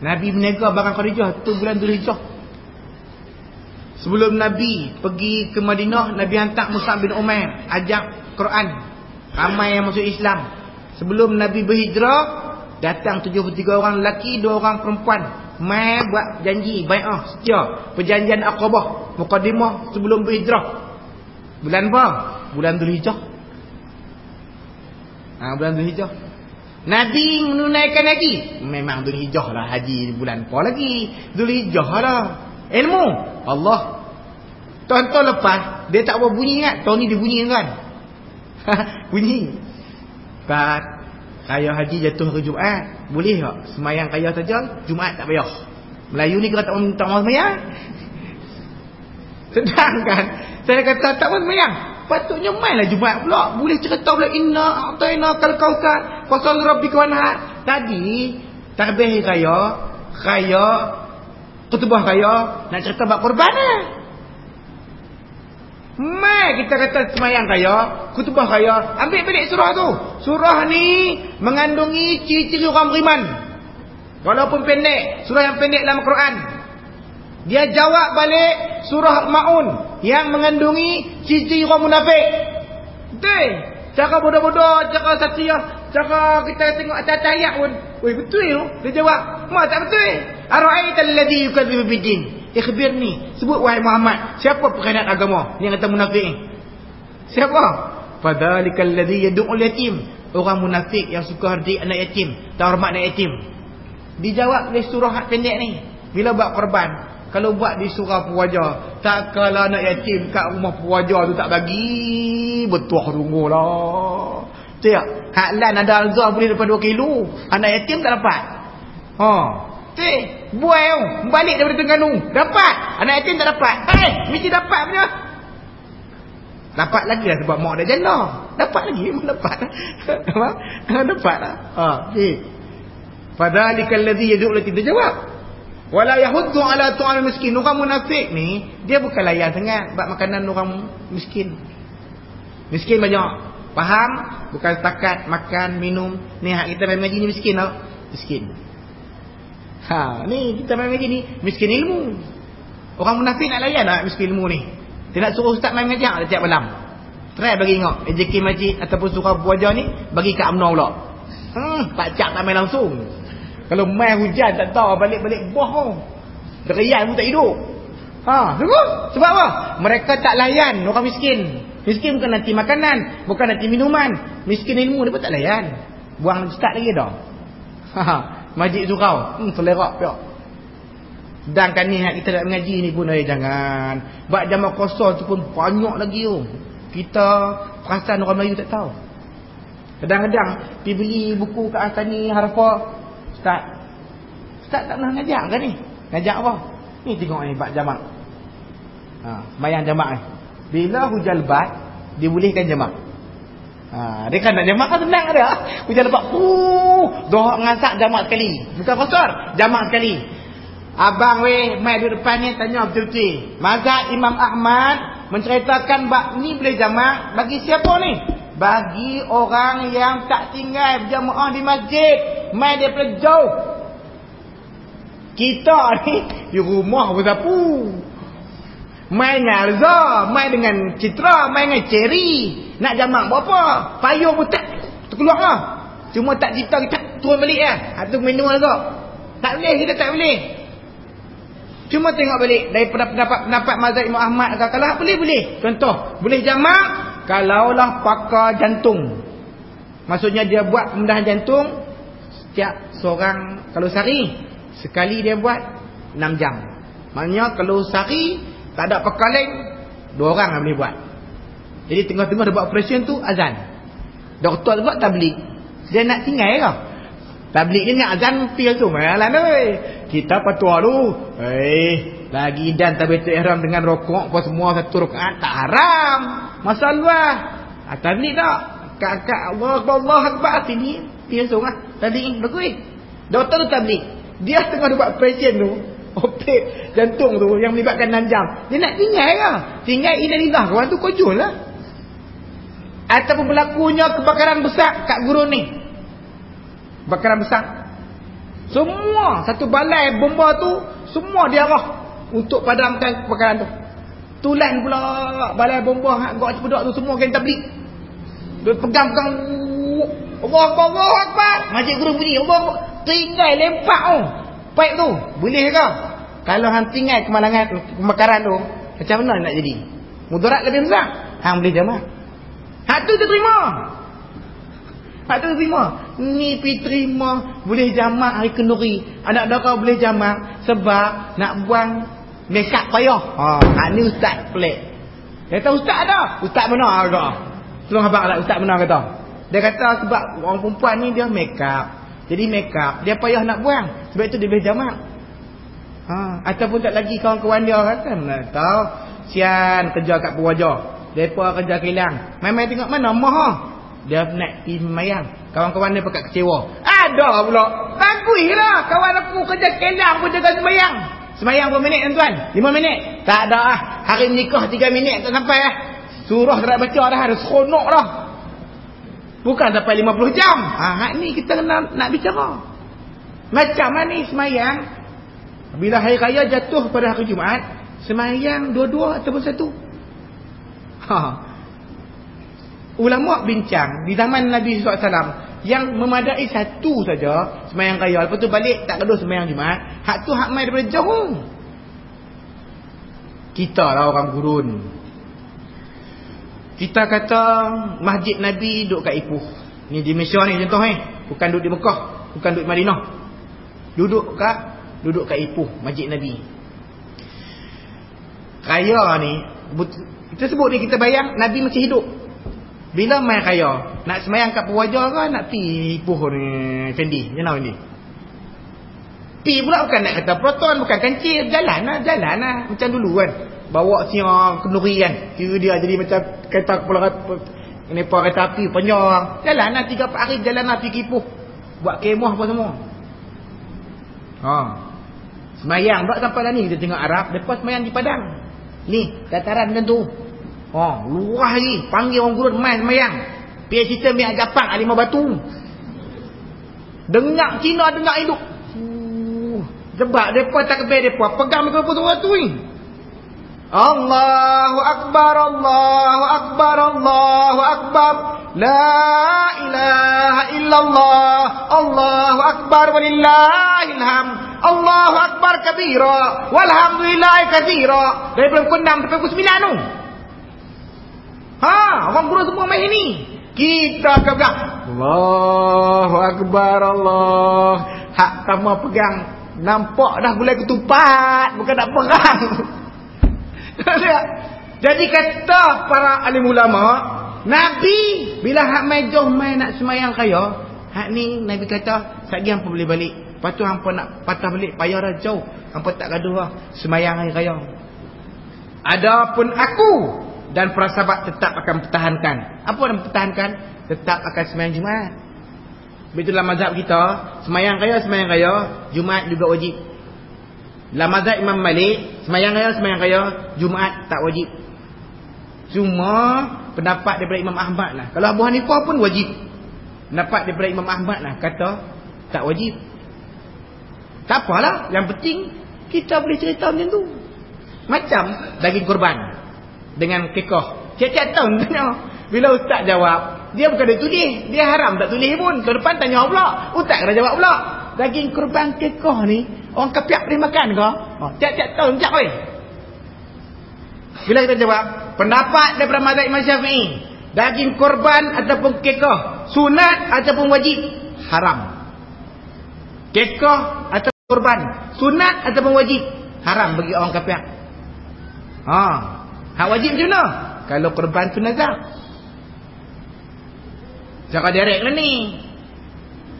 Nabi berniaga barang Khadijah tu bulan Zulhijjah. Sebelum Nabi pergi ke Madinah, Nabi hantar Mus'ab bin Umair ajak Quran. Ramai yang masuk Islam. Sebelum Nabi berhijrah, datang 73 orang lelaki, 2 orang perempuan. Mai buat janji bai'ah setia, perjanjian Aqabah, mukadimah sebelum berhijrah. Bulan apa? Bulan Zulhijjah. Bulan Zulhijjah. Nabi menunaikan haji. Memang Zulhijjah lah, haji bulan apa lagi? Zulhijjah lah. Ilmu Allah. Tahun-tahun lepas dia tak buat bunyi ingat. Tahun ni dia bunyi kan? Bunyi. Pak raya haji jatuh ke Jumaat, boleh tak semayang raya saja, Jumaat tak payah? Melayu ni kita tak mahu semayang. Sedangkan saya kata tak mahu semayang, patutnya mainlah Jumaat pula. Boleh cerita pula inna a'tayna kal kautsar fasal rabbika wanhar. Tadi takbir raya khutbah raya nak cerita bab kurban. Mai kita kata semayang kaya, khutbah kaya, ambil balik surah tu. Surah ni mengandungi ciri-ciri orang beriman. Walaupun pendek, surah yang pendek dalam Al-Quran. Dia jawab balik surah Al-Maun yang mengandungi ciri-ciri orang munafik. Betul. Cara bodoh-bodoh, cara satria, cara kita tengok atas ayat pun, oi betul tu. Dia jawab, "Ma tak betul. Ara'aital ladzi yukadzibu biddin?" Ikhbirni, sebut wahai Muhammad, siapa pengkhianat agama yang kata munafik ni? Siapa? Fadzalikal ladzi yad'ul yatim. Orang munafik yang suka hardik anak yatim, tak hormat anak yatim. Dijawab oleh surah pendek ni. Bila buat korban, kalau buat di surah pewajar, tak kala anak yatim kat rumah pewajar tu tak bagi, betuah rungulah. Betul tak? Hak lan ada alzah boleh dapat 2 kilo, anak yatim tak dapat. Buai balik daripada Terengganu, dapat. Anak yatim tak dapat. Mesti dapat punya. Dapat lagi lah sebab mak dah janda. Dapat lagi, memang dapat. Dapat lah. Fadzalikal ladzi yad'u lati dijawab. Wala yahuddu ala tu'al miskin. Orang munafik ni, dia bukan layan sangat buat makanan orang miskin. Miskin banyak. Faham? Bukan setakat makan, minum. Ni hak kita main ngaji ni miskin tak? Miskin. Ni kita main ngaji ni miskin ilmu. Orang munafik nak layan tak miskin ilmu ni? Dia nak suruh ustaz main ngaji tak tiap malam. Try bagi tengok AJK masjid ataupun surah buaja ni bagi kat UMNO pula. Tak cak tak main langsung. Kalau main hujan tak tahu balik-balik boh. Derian pun tak hidup. Sebab apa? Mereka tak layan orang miskin. Miskin bukan nanti makanan, bukan nanti minuman. Miskin ilmu dia pun tak layan. Buang ustaz lagi dah. Majid surau, selerak pihak. Sedangkan ni hak kita nak mengaji ni pun jangan. Buat jamaah kosong tu pun banyak lagi tu. Kita perasan orang Melayu tak tahu. Kadang-kadang pergi beli buku kat Astani Harfa. Ustaz tak pernah ngajak ke ni? Ngajak apa? Ni tengok ni bab jamak. Mayang jamak ni. Bila hujan lebat, dibolehkan jamak. Dia kan nak jamak kan senang dia. Hujan lebat, dohak ngasak jamak sekali. Bukan kosor, jamak sekali. Abang weh, mai duduk depan ni tanya betul-betul. Mazhab Imam Ahmad menceritakan bab ni boleh jamak bagi siapa ni? Bagi orang yang tak tinggal berjamaah di masjid, mai daripada jauh. Kita ni di rumah bersapu. Mai dengan Alza, mai dengan Citra, mai dengan Cherry. Nak jamak berapa? Payung pun tak terkeluar lah. Cuma tak kita turun balik lah. Itu manual ke? Tak boleh, kita tak boleh. Cuma tengok balik daripada pendapat mazhab Imam Ahmad. Kalau boleh. Contoh, boleh jamak kalaulah pakar jantung. Maksudnya dia buat pembedahan jantung setiap seorang, kalau sehari sekali dia buat 6 jam. Maknanya kalau sehari tak ada pakar lain, 2 orang yang boleh buat. Jadi tengah-tengah dia buat operation tu azan. Doktor buat tablik. Dia nak tinggal ke? Tablik dia nak azan feel tu. Malah oi. Kita patuah tu. Lagi dan tabiatul ihram dengan rokok apa semua 1 rakaat tak haram. Masalah. Tablik tak? Kakak Allah Akbar sini feel tu ah. Tablik bagus. Doktor tu tablik. Dia tengah buat operation tu. Operate jantung tu yang melibatkan 6 jam. Dia nak tinggal ke? Tinggal inalillah. Kawan tu kojol lah. Ataupun berlakunya kebakaran besar kat gurun ni. Kebakaran besar. Semua satu balai bomba tu semua diarah untuk padamkan kebakaran tu. Tulan pula balai bomba hak gok cepedok tu semua kena tablik. Dia pegang-pegang. Allah Akbar. Masjid gurun bunyi. Allah tinggal lempak tu. Paip tu boleh ke? Kalau hang tinggal kemalangan kebakaran tu, macam mana nak jadi? Mudarat lebih besar. Hang boleh jamak. Hak tu terima. Ni pergi terima boleh jamak hari kenduri. Anak dara boleh jamak sebab nak buang makeup payah. Hak ni ustaz pelik. Dia kata ustaz dah. Ustaz mana kata? Tolong abang lah ustaz mana kata? Dia kata sebab orang perempuan ni dia makeup. Jadi makeup dia payah nak buang. Sebab itu dia boleh jamak. Ataupun tak lagi kawan-kawan dia kata, mana tahu sian kerja kat pewajah. Depa kerja kilang. Mai-mai tengok mana mah. Dia nak pergi mayang. Kawan-kawan dia pakat kecewa. Ada pula. Baguslah kawan aku kerja kilang pun jaga sembahyang. Semayang berapa minit tuan? 5 minit? Tak ada lah. Hari nikah 3 minit tak sampai lah. Surah tak baca dah. Ada seronok dah. Bukan sampai 50 jam. Ni kita nak bicara. Macam mana ni semayang? Bila hari raya jatuh pada hari Jumaat, semayang dua-dua ataupun satu? Ulama bincang di zaman Nabi SAW, yang memadai satu saja semayang raya, lepas tu balik tak kedua semayang Jumaat. Hak tu hak mai daripada jauh. Kita lah orang gurun. Kita kata masjid Nabi duduk kat Ipoh. Ni di Malaysia ni contoh bukan duduk di Mekah, bukan duduk di Madinah. Duduk kat Ipoh, masjid Nabi. Raya ni kita sebut ni, kita bayang Nabi masih hidup. Bila main raya, nak semayang kat Purwaja ke nak pi Ipoh ni Fendi? Jangan ni. Pi pula bukan nak kata proton, bukan kancil, jalan lah macam dulu kan. Bawa siang kenduri kan. Kira dia jadi macam kereta kepala ini kereta api panjang. Jalan lah 3-4 hari jalan lah pergi Ipoh. Buat kemah apa semua. Semayang tak sampai dah ni kita tengok Arab, lepas semayang di Padang. Ni dataran macam tu. Luah lagi. Panggil orang gurun main semayang. Pergi cerita biar Japang Alimah Batu. Dengar Cina, dengar hidup. Sebab mereka takbir mereka pegang mikrofon suatu ni. Allahu Akbar, Allahu Akbar, Allahu Akbar. La ilaha illallah. Allahu Akbar walillahil hamd. Allahu Akbar kabira. Walhamdulillahi kathira. Dari pukul 6 sampai pukul 9 tu. Orang guru semua main ni. Kita pegang Allahu Akbar, Allah. Hak sama pegang. Nampak dah boleh ketupat. Bukan nak perang. Jadi kata para alim ulama, Nabi bila hak mai jauh mai nak semayang raya, hak ni Nabi kata satgi hampa boleh balik. Lepas tu hampa nak patah balik payah dah jauh. Hampa tak gaduh lah semayang hari raya. Adapun aku dan para sahabat tetap akan pertahankan. Apa yang pertahankan? Tetap akan semayang Jumaat. Begitulah mazhab kita, semayang raya, Jumaat juga wajib. Dalam mazhab Imam Malik, semayang raya, Jumaat tak wajib. Cuma pendapat daripada Imam Ahmad lah. Kalau Abu Hanifah pun wajib. Pendapat daripada Imam Ahmad lah kata tak wajib. Tak apalah, yang penting kita boleh cerita macam tu. Macam daging korban dengan kekoh. Tiap-tiap tahun tanya. Bila ustaz jawab, dia bukan dia tulis, dia haram tak tulis pun. Ke depan tanya pula, ustaz kena jawab pula. Daging korban kekoh ni orang kapiak boleh makan ke? Tiap-tiap tahun jak weh. Bila kita jawab, pendapat daripada mazhab Imam Syafi'i, daging korban ataupun kekoh, sunat ataupun wajib, haram. Kekoh atau korban, sunat ataupun wajib, haram bagi orang kapiak. Hak wajib macam mana? Kalau korban tu nazar. Cara direct lah ni.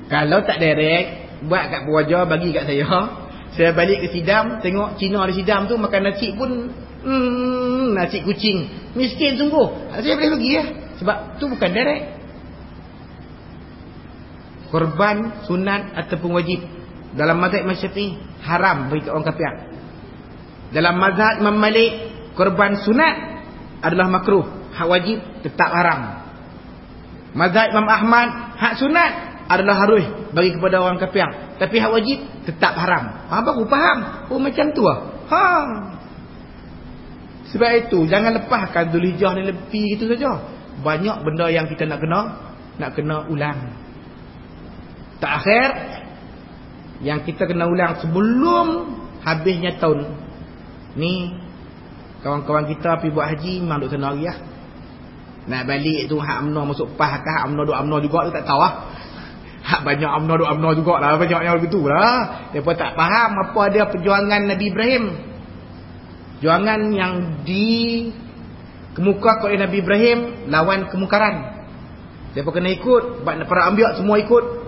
Kalau tak direct, buat kat Purwaja, bagi kat saya. Saya balik ke Sidam, tengok Cina di Sidam tu makan nasi pun nasi kucing. Miskin sungguh. Saya boleh bagi lah. Sebab tu bukan direct. Korban, sunat ataupun wajib. Dalam mazhab Imam Syafi'i, haram bagi orang kapiak. Dalam mazhab Imam Malik, korban sunat adalah makruh. Hak wajib tetap haram. Mazhab Imam Ahmad, hak sunat adalah harus bagi kepada orang kapiak. Tapi hak wajib tetap haram. Baru faham. Macam tu lah. Sebab itu jangan lepaskan Zulhijjah ni lebih gitu saja. Banyak benda yang kita nak kena ulang. Terakhir yang kita kena ulang sebelum habisnya tahun ni, kawan-kawan kita pergi buat haji memang duduk sana lagi lah. Nak balik tu hak UMNO masuk PAS ke hak UMNO duk UMNO juga tu tak tahu lah. Hak banyak UMNO duk UMNO jugalah, banyaknya begitu lah. Mereka tak faham apa ada perjuangan Nabi Ibrahim. Perjuangan yang dikemukakan oleh Nabi Ibrahim lawan kemungkaran. Mereka kena ikut, para anbiya semua ikut.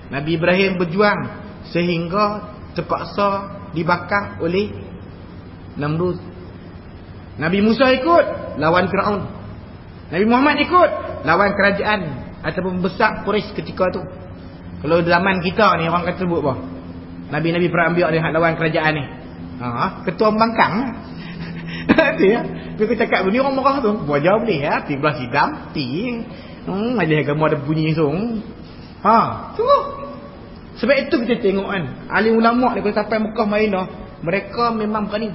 Nabi Ibrahim berjuang sehingga terpaksa dibakar oleh Namrud. Nabi Musa ikut lawan Firaun. Nabi Muhammad ikut lawan kerajaan ataupun besar Quraisy ketika tu. Kalau zaman kita ni orang kata sebut apa? Nabi-nabi para anbiya ni hak lawan kerajaan ni. Ketua pembangkang. Dia dia cakap begini orang marah tu. Buat jawab boleh ya, ti belah sidam, ti. Majlis agama ada bunyi sung. Tunggu. Sebab itu kita tengok kan, alim ulama ni kalau sampai Mekah Madinah, mereka memang berani.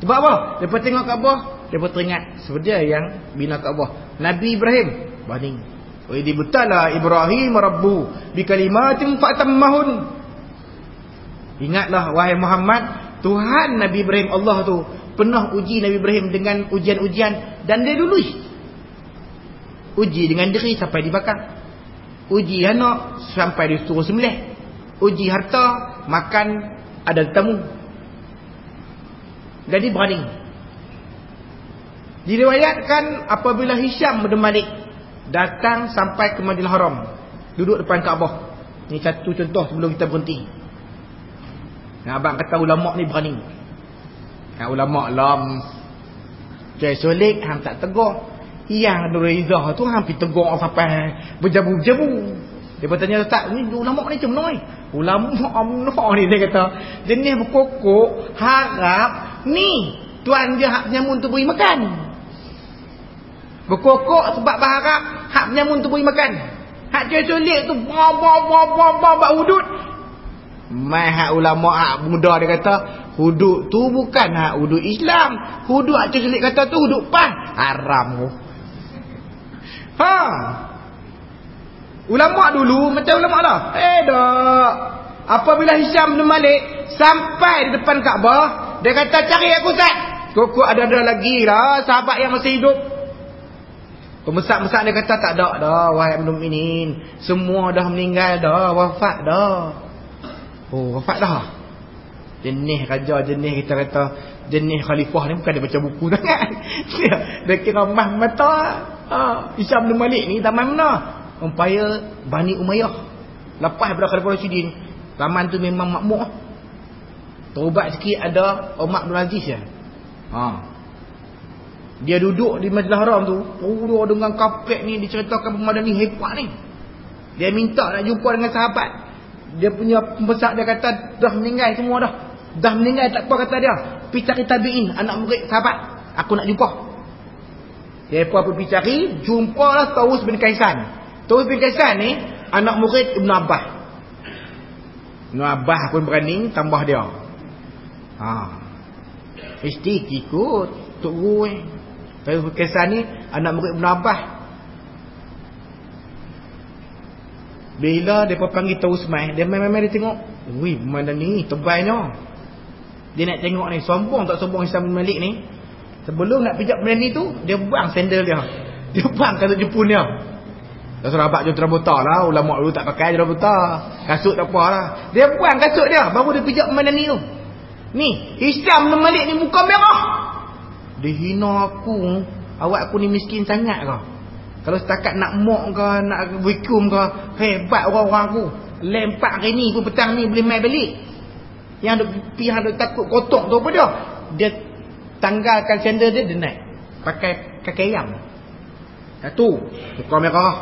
Sebab apa? Depa tengok Kaabah, depa teringat sedia yang bina Kaabah. Nabi Ibrahim berani. Wa idibtala Ibrahim rabbu bikalimatin fatammahun. Ingatlah wahai Muhammad, Tuhan Nabi Ibrahim Allah tu pernah uji Nabi Ibrahim dengan ujian-ujian dan dia lulus. Uji dengan diri sampai dibakar. Uji anak sampai disuruh sembelih. Uji harta, makan ada tetamu. Jadi berani. Diriwayatkan apabila Hisham bin Malik datang sampai ke Masjidil Haram, duduk depan Kaabah. Ini satu contoh sebelum kita berhenti. Abang kata ulama ni berani. Ulama lam Cik Solik hang tak tegur. Yang Nur Izzah tu hampir tegur sampai berjabu-jabu. Dia bertanya, tak, ni ulama ni macam mana ni? Ulama ni dia kata, jenis berkokok harap ni tuan dia hak penyamun tu beri makan. Berkokok sebab berharap hak penyamun tu beri makan. Hak Cik Solik tu buat hudud. Mai hak ulama hak muda dia kata, hudud tu bukan hak hudud Islam. Hudud hak Cik Solik kata tu hudud PAN. Haram tu. Ulama dulu macam ulama dah. Tak. Apabila Hisham bin Malik sampai di depan Kaabah, dia kata, cari aku Ustaz. Kok ada lagi lah sahabat yang masih hidup. Pembesar-besar dia kata, tak ada dah wahai mukminin. Semua dah meninggal dah, wafat dah. Wafat dah. Jenis raja, jenis kita kata, jenis khalifah ni bukan dia baca buku sangat. Dia kira mah mata. Hisham bin Malik ni zaman mana? Umpaya Bani Umayyah. Lepas daripada Khalifah Rasyidin, zaman tu memang makmur. Terubat sikit ada Umar bin Aziz ya. Dia duduk di Masjidil Haram tu, dengan kapet ni diceritakan pemadani hebat ni. Dia minta nak jumpa dengan sahabat. Dia punya pembesar dia kata dah meninggal semua dah. Dah meninggal tak apa kata dia. Pergi cari tabi'in, anak murid sahabat. Aku nak jumpa. Dia pergi cari, jumpalah Tawus bin Kaisan. Tawus bin Kaisan ni anak murid Ibn Abbas. Ibn Abbas pun berani tambah dia. Mesti ikut Tok Guru. Tawus bin Kaisan ni anak murid Ibn Abbas. Bila mereka panggil Tawus mai, dia main-main dia tengok. Wih, mana ni tebalnya. Dia nak tengok ni, sombong tak sombong Hisham bin Malik ni. Sebelum nak pijak benda ni tu, dia buang sandal dia. Dia buang kasut Jepun dia. Tak serabak je terabuta lah. Ulama dulu tak pakai je terabuta. Kasut tak apa lah. Dia buang kasut dia, baru dia pijak benda ni tu. Ni, Hisham bin Malik ni muka merah. Dia hina aku. Awak aku ni miskin sangat ke? Kalau setakat nak mok ke, nak wikum ke, hebat orang-orang aku. Lempak hari ni pun petang ni boleh main balik. Yang pihak dia takut kotor tu apa dia? Dia tanggalkan sandal dia naik. Pakai kaki ayam. Satu, muka merah.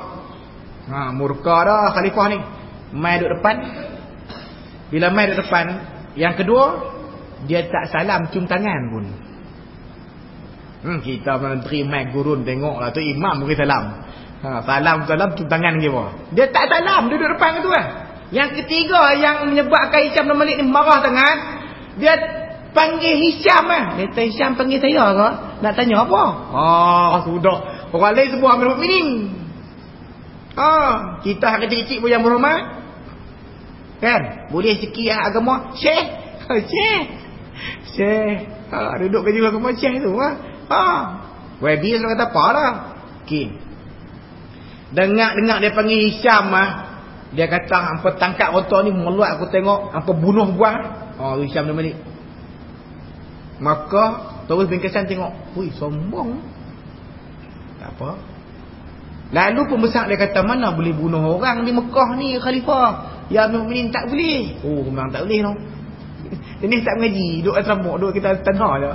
Murka dah khalifah ni. Mai duduk depan. Bila mai duduk depan, yang kedua, dia tak salam cium tangan pun. Kita menteri mai gurun tengoklah tu imam bagi salam. Salam cium tangan kita. Dia tak salam, dia duduk depan tu kan. Yang ketiga yang menyebabkan Hisham bin Malik ni marah sangat, dia panggil Hisham lah. Dia kata, Hisham panggil saya ke? Nak tanya apa? Sudah. Orang lain semua ambil mukminin. Kita hak kecil-kecil pun yang berhormat. Kan? Boleh sikit agama. Syekh. Duduk ke jiwa agama Syekh tu. Wabi selalu kata apa lah. Okay. Dengar dia panggil Hisham lah. Dia kata, hampa tangkap rotor ni meluat aku tengok. Hampa bunuh buang. Hisham bin Malik. Maka Tawus bin Kaisan tengok, wih sombong. Tak apa. Lalu pembesar dia kata, mana boleh bunuh orang di Mekah ni khalifah. Ya mukminin tak boleh. Memang tak boleh no. Ini tak mengaji, duduk asrama, duduk kita tanah je.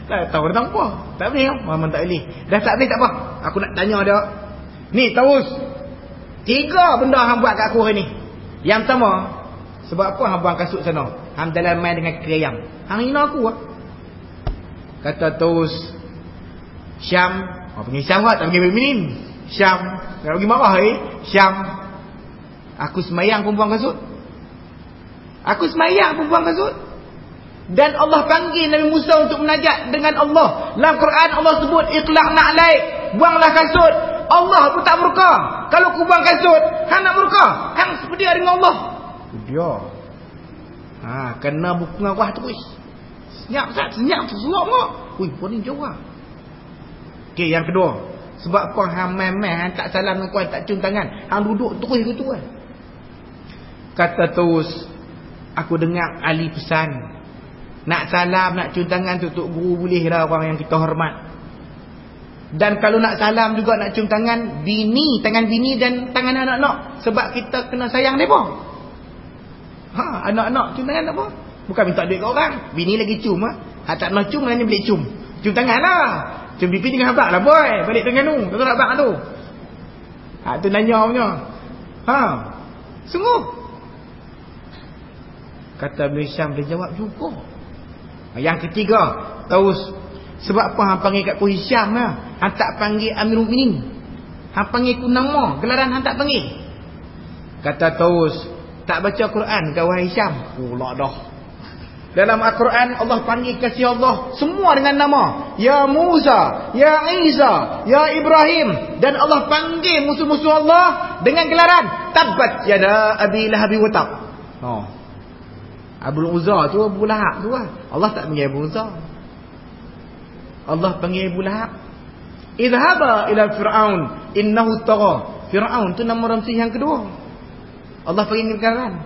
Tak tahu tentang apa. Tak boleh no. Memang tak boleh. Dah tak boleh tak apa. Aku nak tanya dia. Ni Tawus, 3 benda hang buat kat aku hari ni. Yang pertama, Sebab apa hang buang kasut sana? Hang jalan main dengan kerayam. Hang hina aku ah. Kata terus Syam, panggil Syam tak panggil Minin. Syam, nak pergi marah Syam. Aku semayang pun buang kasut. Aku semayang pun buang kasut. Dan Allah panggil Nabi Musa untuk menajat dengan Allah. Dalam Quran Allah sebut iqla' na'laik, buanglah kasut. Allah pun tak murka. Kalau aku buang kasut, hang nak murka? Hang sedia dengan Allah. Dia. Kena buku ngawah terus. Senyap senyap mak. Ui, poning jawab. Okey, yang kedua. Sebab kau hang main-main, tak salam dengan kau, tak cium tangan. Hang duduk terus gitu kan. Kata terus, aku dengar Ali pesan, nak salam, nak cium tangan tu Tok Guru boleh lah orang yang kita hormat. Dan kalau nak salam juga, nak cium tangan bini, tangan bini dan tangan anak-anak. Sebab kita kena sayang mereka. Anak-anak cium tangan apa? Bukan minta duit ke orang. Bini lagi cium tak nak cium, hanya boleh cium. Cium tangan lah. Cium pipi dengan abang lah boy. Balik tangan tu. Kau nak abang tu. Tu nanya punya. Sungguh. Kata Ibn Hisham, dia jawab juga. Yang ketiga, terus sebab apa hang panggil kat ku Hisham lah? Hang tak panggil Amirul Mukminin. Hang panggil ku nama, gelaran hang tak panggil. Kata terus, tak baca Quran kat wahai Hisham. Pula dah. Dalam Al-Quran Allah panggil kasih Allah semua dengan nama. Ya Musa, Ya Isa, Ya Ibrahim. Dan Allah panggil musuh-musuh Allah dengan gelaran Tabbat yada Abi Lahab wa tab. Abu Uzza tu, Abu Lahab tu lah. Allah tak panggil Abu Uzza. Allah panggil Abu Lahab. Idhaba ila Fir'aun innahu tagha. Fir'aun tu nama ramsi yang kedua. Allah panggil gelaran.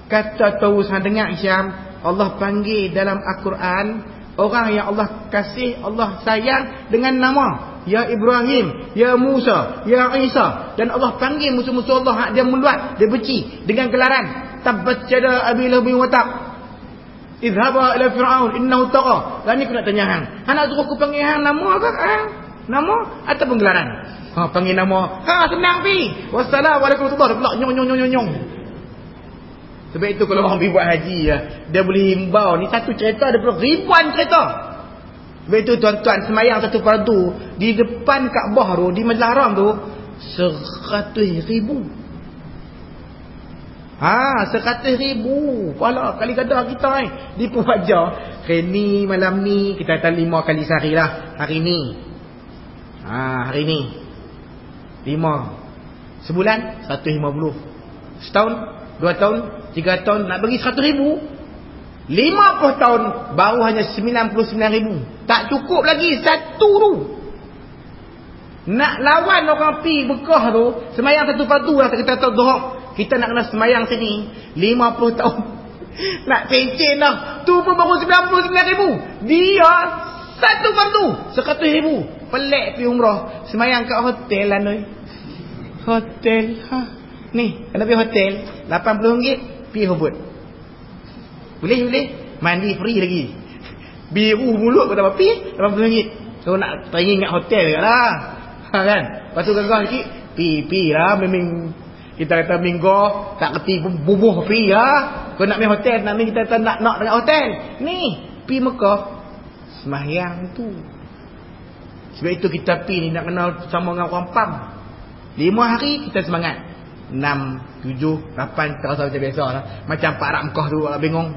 Kata terus hang dengar Syam, Allah panggil dalam Al-Quran orang yang Allah kasih, Allah sayang dengan nama. Ya Ibrahim, Ya Musa, Ya Isa. Dan Allah panggil musuh-musuh Allah, dia meluat, dia benci dengan gelaran Tabbat yada Abi Lahab wa tab. Idhaba ila Fir'aun innahu tagha. Dan ni aku nak tanya hang. Hang nak suruh aku panggil hang nama ke? Nama ataupun gelaran? Panggil nama. Senang pi. Wassalamualaikum warahmatullahi wabarakatuh. Nyong. Sebab itu kalau orang pergi buat haji dia boleh himbau. Ni satu cerita, dia perlu ribuan cerita. Sebab itu tuan-tuan semayang satu fardu di depan Kaabah tu, di Masjidil Haram tu 100,000. 100,000. Pala kali gadah kita di Pufajar. Ni malam ni kita datang 5 kali sehari lah. Hari ni. Hari ni 5. Sebulan 150. Setahun, 2 tahun, 3 tahun nak bagi 100,000. 50 tahun baru hanya 99,000. Tak cukup lagi satu tu. Nak lawan orang pi Bekah tu, semayang satu fardu lah kita tahu dohak. Kita nak kena semayang sini 50 tahun. Nak pencen dah. Tu pun baru 99,000. Dia satu fardu 100,000. Pelik pi umrah. Semayang kat hotel lah ni. Hotel. Ni, kena pergi hotel RM80 pergi Hobot. Boleh. Mandi free lagi. Biru mulut kata apa? RM80. So nak teringin ingat hotel dekat lah. Kan? Lepas tu gagah sikit. Pi lah. Memang kita kata minggu tak kerti bubuh pi lah. Kau nak pergi hotel, nak pergi kita kata nak dengan hotel. Ni, pi Mekah. Semahyang tu. Sebab itu kita pi ni nak kenal sama dengan orang PAM. 5 hari kita semangat. 6, 7, 8 terasa macam biasa lah. Macam Pak Arab Mekah tu orang bingung.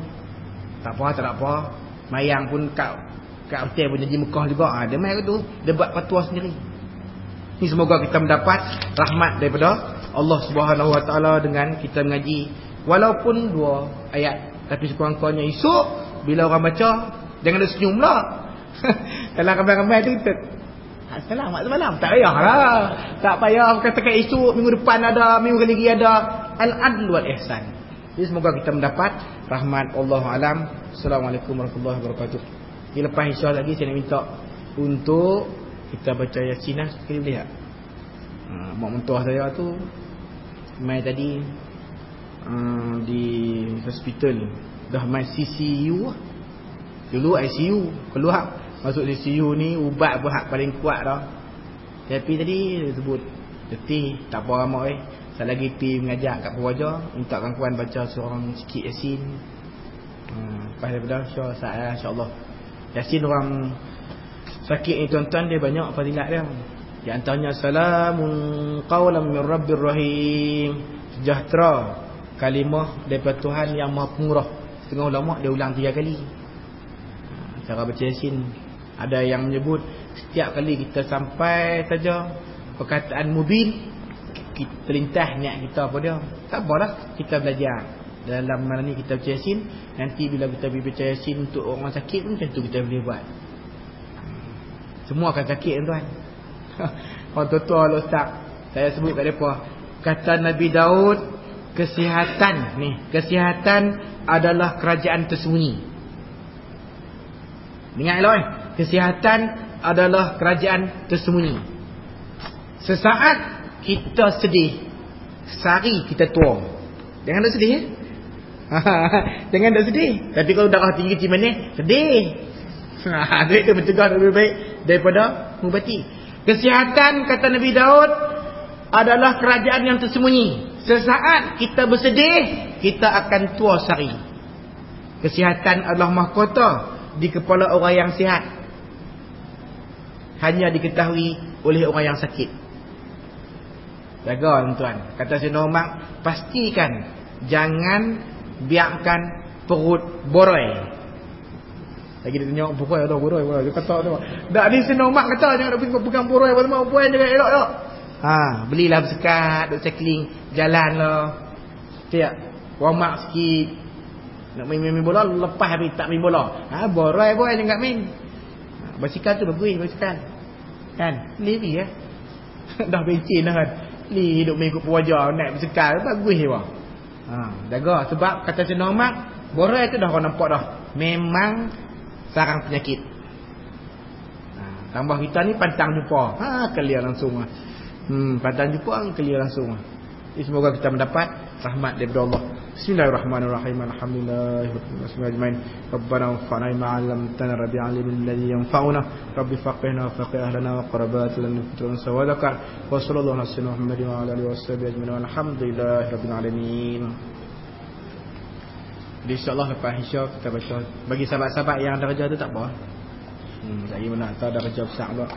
Tak apa. Mayang pun kat hotel pun janji Mekah juga. Dia main tu. Dia buat fatwa sendiri. Ni semoga kita mendapat rahmat daripada Allah Subhanahu Wa Taala dengan kita mengaji. Walaupun 2 ayat. Tapi sekurang-kurangnya esok bila orang baca, jangan ada senyum pula. Dalam ramai-ramai tu kita selamat semalam. Tak payah lah. Tak payah katakan esok, minggu depan ada, minggu lagi ada. Al-adl wal ihsan. Jadi semoga kita mendapat rahmat. Allah alam. Assalamualaikum warahmatullahi wabarakatuh. Di lepas insya lagi saya nak minta untuk kita baca Yasin sekali boleh tak? Mak mentua saya tu mai tadi di hospital. Dah main CCU lah. Dulu ICU. Keluar masuk ICU ni ubat berhak paling kuat dah. Tapi tadi dia sebut letih, tak apa mak tak lagi pi mengajak kat Purwaja, minta kawan-kawan baca seorang sikit Yasin. Lepas daripada insya-Allah Yasin orang sakit ni tuan-tuan, dia banyak fadilat dia. Di antaranya salamun qaulan min rabbir rahim, sejahtera, kalimah daripada Tuhan yang Maha Pemurah. Setengah ulama dia ulang 3 kali. Cara baca Yasin, ada yang menyebut setiap kali kita sampai saja perkataan mubin, kita terlintas niat kita apa dia. Tak apalah, kita belajar dalam mana ni kita baca Yasin. Nanti bila kita baca Yasin untuk orang sakit pun tentu kita boleh buat. Semua akan sakit tuan. Orang tua-tua ustaz, saya sebut kat depa, kata Nabi Daud, kesihatan ni, kesihatan adalah kerajaan tersembunyi. Dengar elok kesihatan adalah kerajaan tersembunyi. Sesaat kita sedih, sehari kita tua. Jangan dah sedih jangan dah sedih. Tapi kalau darah tinggi macam mana, sedih. Itu mencegah lebih baik daripada mubati. Kesihatan, kata Nabi Daud, adalah kerajaan yang tersembunyi. Sesaat kita bersedih, kita akan tua sehari. Kesihatan adalah mahkota di kepala orang yang sihat, hanya diketahui oleh orang yang sakit. Jaga tuan-tuan. Kata Sayyidina Umar, pastikan jangan biarkan perut boroi. Lagi dia tanya boroi atau boroi, dia kata tu. Dak ni Sayyidina Umar kata jangan pegang boroi, apa puan jangan elok elok. Belilah bersekat, duk cycling, jalanlah. Tiap warm-up sikit. Nak main bola, lepas habis tak main bola. Boroi boy jangan main. Basikal tu bagus, basikal. Kan? Liri dah bencin dah kan. Li hidup main ikut Purwaja, naik basikal bagus je wah. Jaga sebab kata Sayyidina Umar, boroi tu dah orang nampak dah. Memang sarang penyakit. Tambah kita ni pantang jumpa. Clear langsung lah. Pantang jumpa clear langsung lah. Semoga kita mendapat rahmat daripada Allah. Bismillahirrahmanirrahim. Alhamdulillahirrahmanirrahim. Rabbana anfa'na bima 'allamtana rabbi 'allimna alladhi yanfa'una rabbi faqihna wa faqih ahlana wa qarabatina wa sawadaka wa sallallahu alaihi wasallam Muhammadin wa ala alihi washabihi ajma'in. Alhamdulillahirabbil alamin. InsyaAllah lepas Isya kita baca. Bagi sahabat-sahabat yang darjah tu tak apa. Saya mana tak ada darjah besar pula.